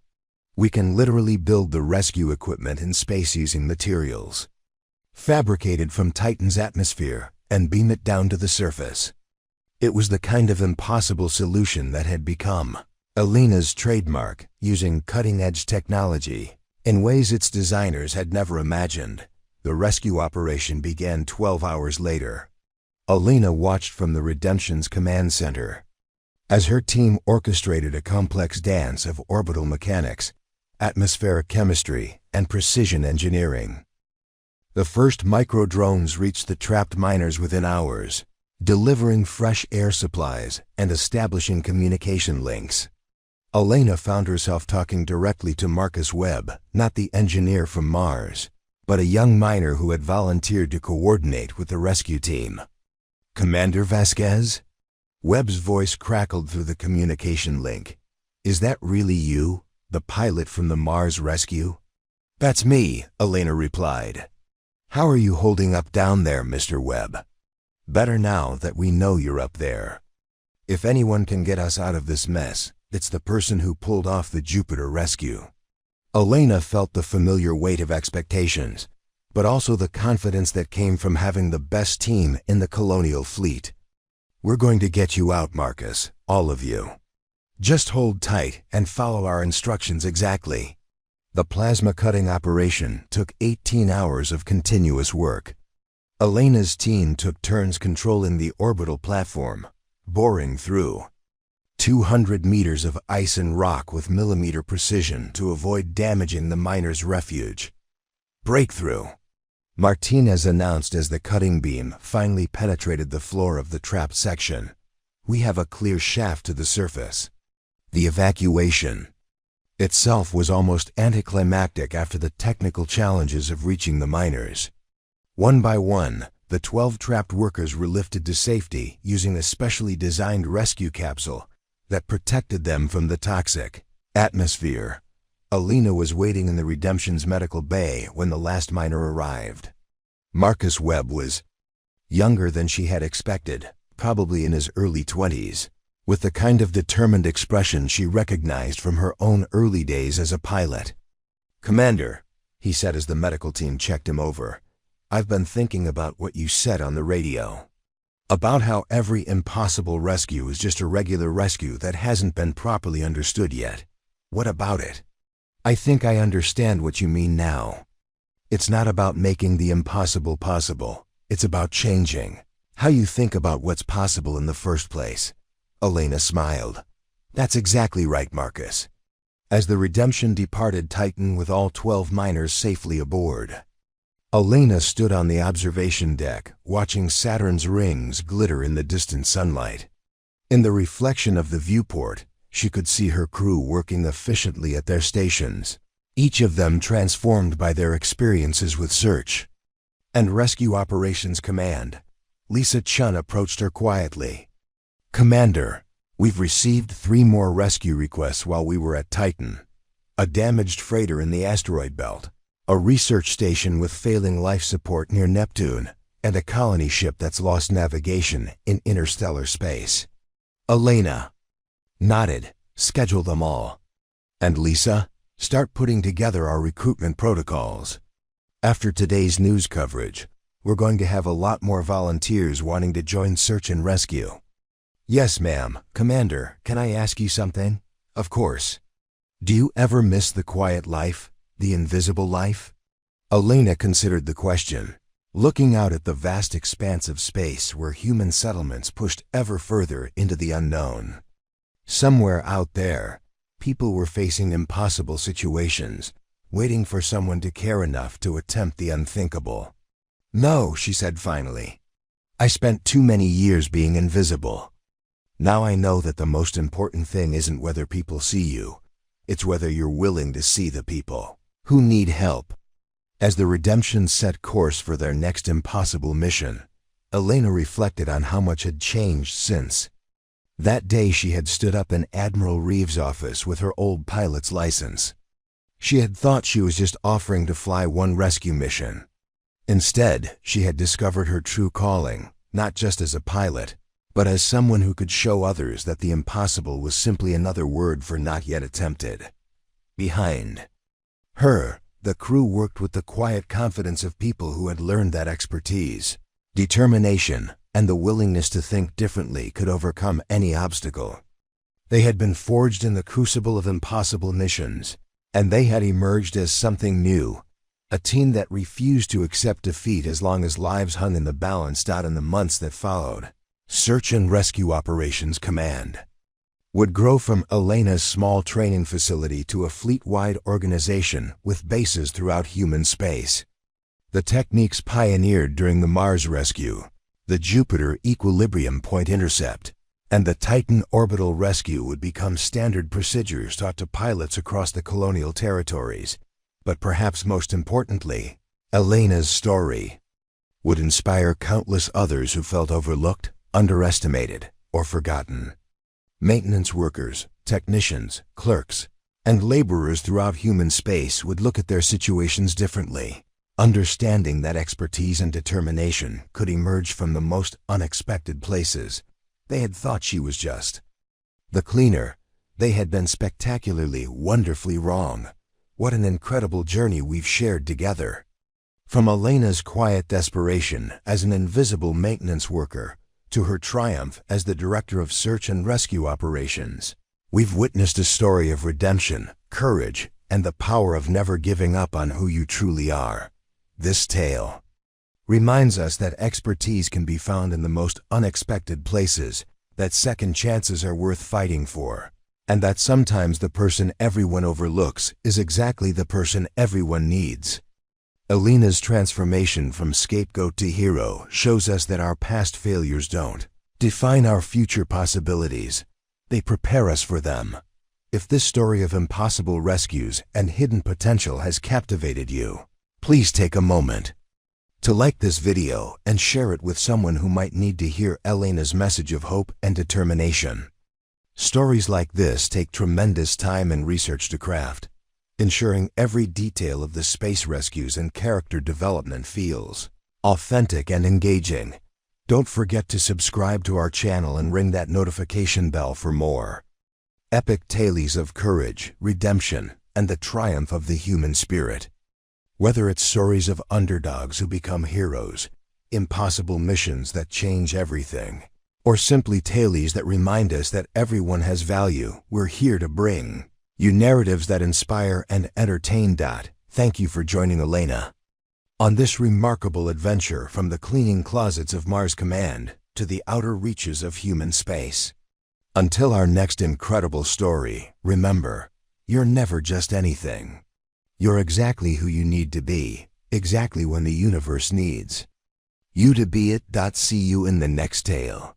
We can literally build the rescue equipment in space using materials fabricated from Titan's atmosphere and beam it down to the surface. It was the kind of impossible solution that had become Elena's trademark, using cutting-edge technology in ways its designers had never imagined. The rescue operation began 12 hours later. Elena watched from the Redemption's command center as her team orchestrated a complex dance of orbital mechanics, atmospheric chemistry, and precision engineering. The first micro-drones reached the trapped miners within hours, delivering fresh air supplies and establishing communication links. Elena found herself talking directly to Marcus Webb, not the engineer from Mars, but a young miner who had volunteered to coordinate with the rescue team. Commander Vasquez? Webb's voice crackled through the communication link. Is that really you, the pilot from the Mars rescue? That's me, Elena replied. How are you holding up down there, Mr. Webb? Better now that we know you're up there. If anyone can get us out of this mess, it's the person who pulled off the Jupiter rescue. Elena felt the familiar weight of expectations, but also the confidence that came from having the best team in the colonial fleet. We're going to get you out, Marcus, all of you. Just hold tight and follow our instructions exactly. The plasma cutting operation took 18 hours of continuous work. Elena's team took turns controlling the orbital platform, boring through 200 meters of ice and rock with millimeter precision to avoid damaging the miners' refuge. Breakthrough! Martinez announced as the cutting beam finally penetrated the floor of the trapped section. We have a clear shaft to the surface. The evacuation itself was almost anticlimactic after the technical challenges of reaching the miners. One by one, the 12 trapped workers were lifted to safety using a specially designed rescue capsule that protected them from the toxic atmosphere. Elena was waiting in the Redemption's medical bay when the last miner arrived. Marcus Webb was younger than she had expected, probably in his early 20s. With the kind of determined expression she recognized from her own early days as a pilot. Commander, he said as the medical team checked him over, I've been thinking about what you said on the radio. About how every impossible rescue is just a regular rescue that hasn't been properly understood yet. What about it? I think I understand what you mean now. It's not about making the impossible possible. It's about changing how you think about what's possible in the first place. Elena smiled. That's exactly right, Marcus. As the Redemption departed Titan with all 12 miners safely aboard, Elena stood on the observation deck, watching Saturn's rings glitter in the distant sunlight. In the reflection of the viewport, she could see her crew working efficiently at their stations, each of them transformed by their experiences with search and rescue operations command. Lisa Chun approached her quietly. Commander, we've received 3 more rescue requests while we were at Titan. A damaged freighter in the asteroid belt, a research station with failing life support near Neptune, and a colony ship that's lost navigation in interstellar space. Elena nodded. Schedule them all. And Lisa, start putting together our recruitment protocols. After today's news coverage, we're going to have a lot more volunteers wanting to join search and rescue. Yes, ma'am. Commander, can I ask you something? Of course. Do you ever miss the quiet life, the invisible life? Elena considered the question, looking out at the vast expanse of space where human settlements pushed ever further into the unknown. Somewhere out there, people were facing impossible situations, waiting for someone to care enough to attempt the unthinkable. No, she said finally. I spent too many years being invisible. Now I know that the most important thing isn't whether people see you. It's whether you're willing to see the people who need help. As the Redemption set course for their next impossible mission, Elena reflected on how much had changed since. That day she had stood up in Admiral Reeves' office with her old pilot's license. She had thought she was just offering to fly one rescue mission. Instead, she had discovered her true calling, not just as a pilot, but as someone who could show others that the impossible was simply another word for not yet attempted. Behind her, the crew worked with the quiet confidence of people who had learned that expertise, determination, and the willingness to think differently could overcome any obstacle. They had been forged in the crucible of impossible missions, and they had emerged as something new, a team that refused to accept defeat as long as lives hung in the balance. In the months that followed, Search and Rescue Operations Command would grow from Elena's small training facility to a fleet-wide organization with bases throughout human space. The techniques pioneered during the Mars rescue, the Jupiter Equilibrium Point Intercept, and the Titan Orbital Rescue would become standard procedures taught to pilots across the colonial territories. But perhaps most importantly, Elena's story would inspire countless others who felt overlooked, underestimated, or forgotten. Maintenance workers, technicians, clerks, and laborers throughout human space would look at their situations differently, understanding that expertise and determination could emerge from the most unexpected places. They had thought she was just the cleaner. They had been spectacularly, wonderfully wrong. What an incredible journey we've shared together. From Elena's quiet desperation as an invisible maintenance worker to her triumph as the director of search and rescue operations, we've witnessed a story of redemption, courage, and the power of never giving up on who you truly are. This tale reminds us that expertise can be found in the most unexpected places, that second chances are worth fighting for, and that sometimes the person everyone overlooks is exactly the person everyone needs. Elena's transformation from scapegoat to hero shows us that our past failures don't define our future possibilities. They prepare us for them. If this story of impossible rescues and hidden potential has captivated you, please take a moment to like this video and share it with someone who might need to hear Elena's message of hope and determination. Stories like this take tremendous time and research to craft, ensuring every detail of the space rescues and character development feels authentic and engaging. Don't forget to subscribe to our channel and ring that notification bell for more epic tales of courage, redemption, and the triumph of the human spirit. Whether it's stories of underdogs who become heroes, impossible missions that change everything, or simply tales that remind us that everyone has value, we're here to bring you narratives that inspire and entertain. Thank you for joining Elena on this remarkable adventure from the cleaning closets of Mars Command to the outer reaches of human space. Until our next incredible story, remember, you're never just anything. You're exactly who you need to be, exactly when the universe needs you to be it. See you in the next tale.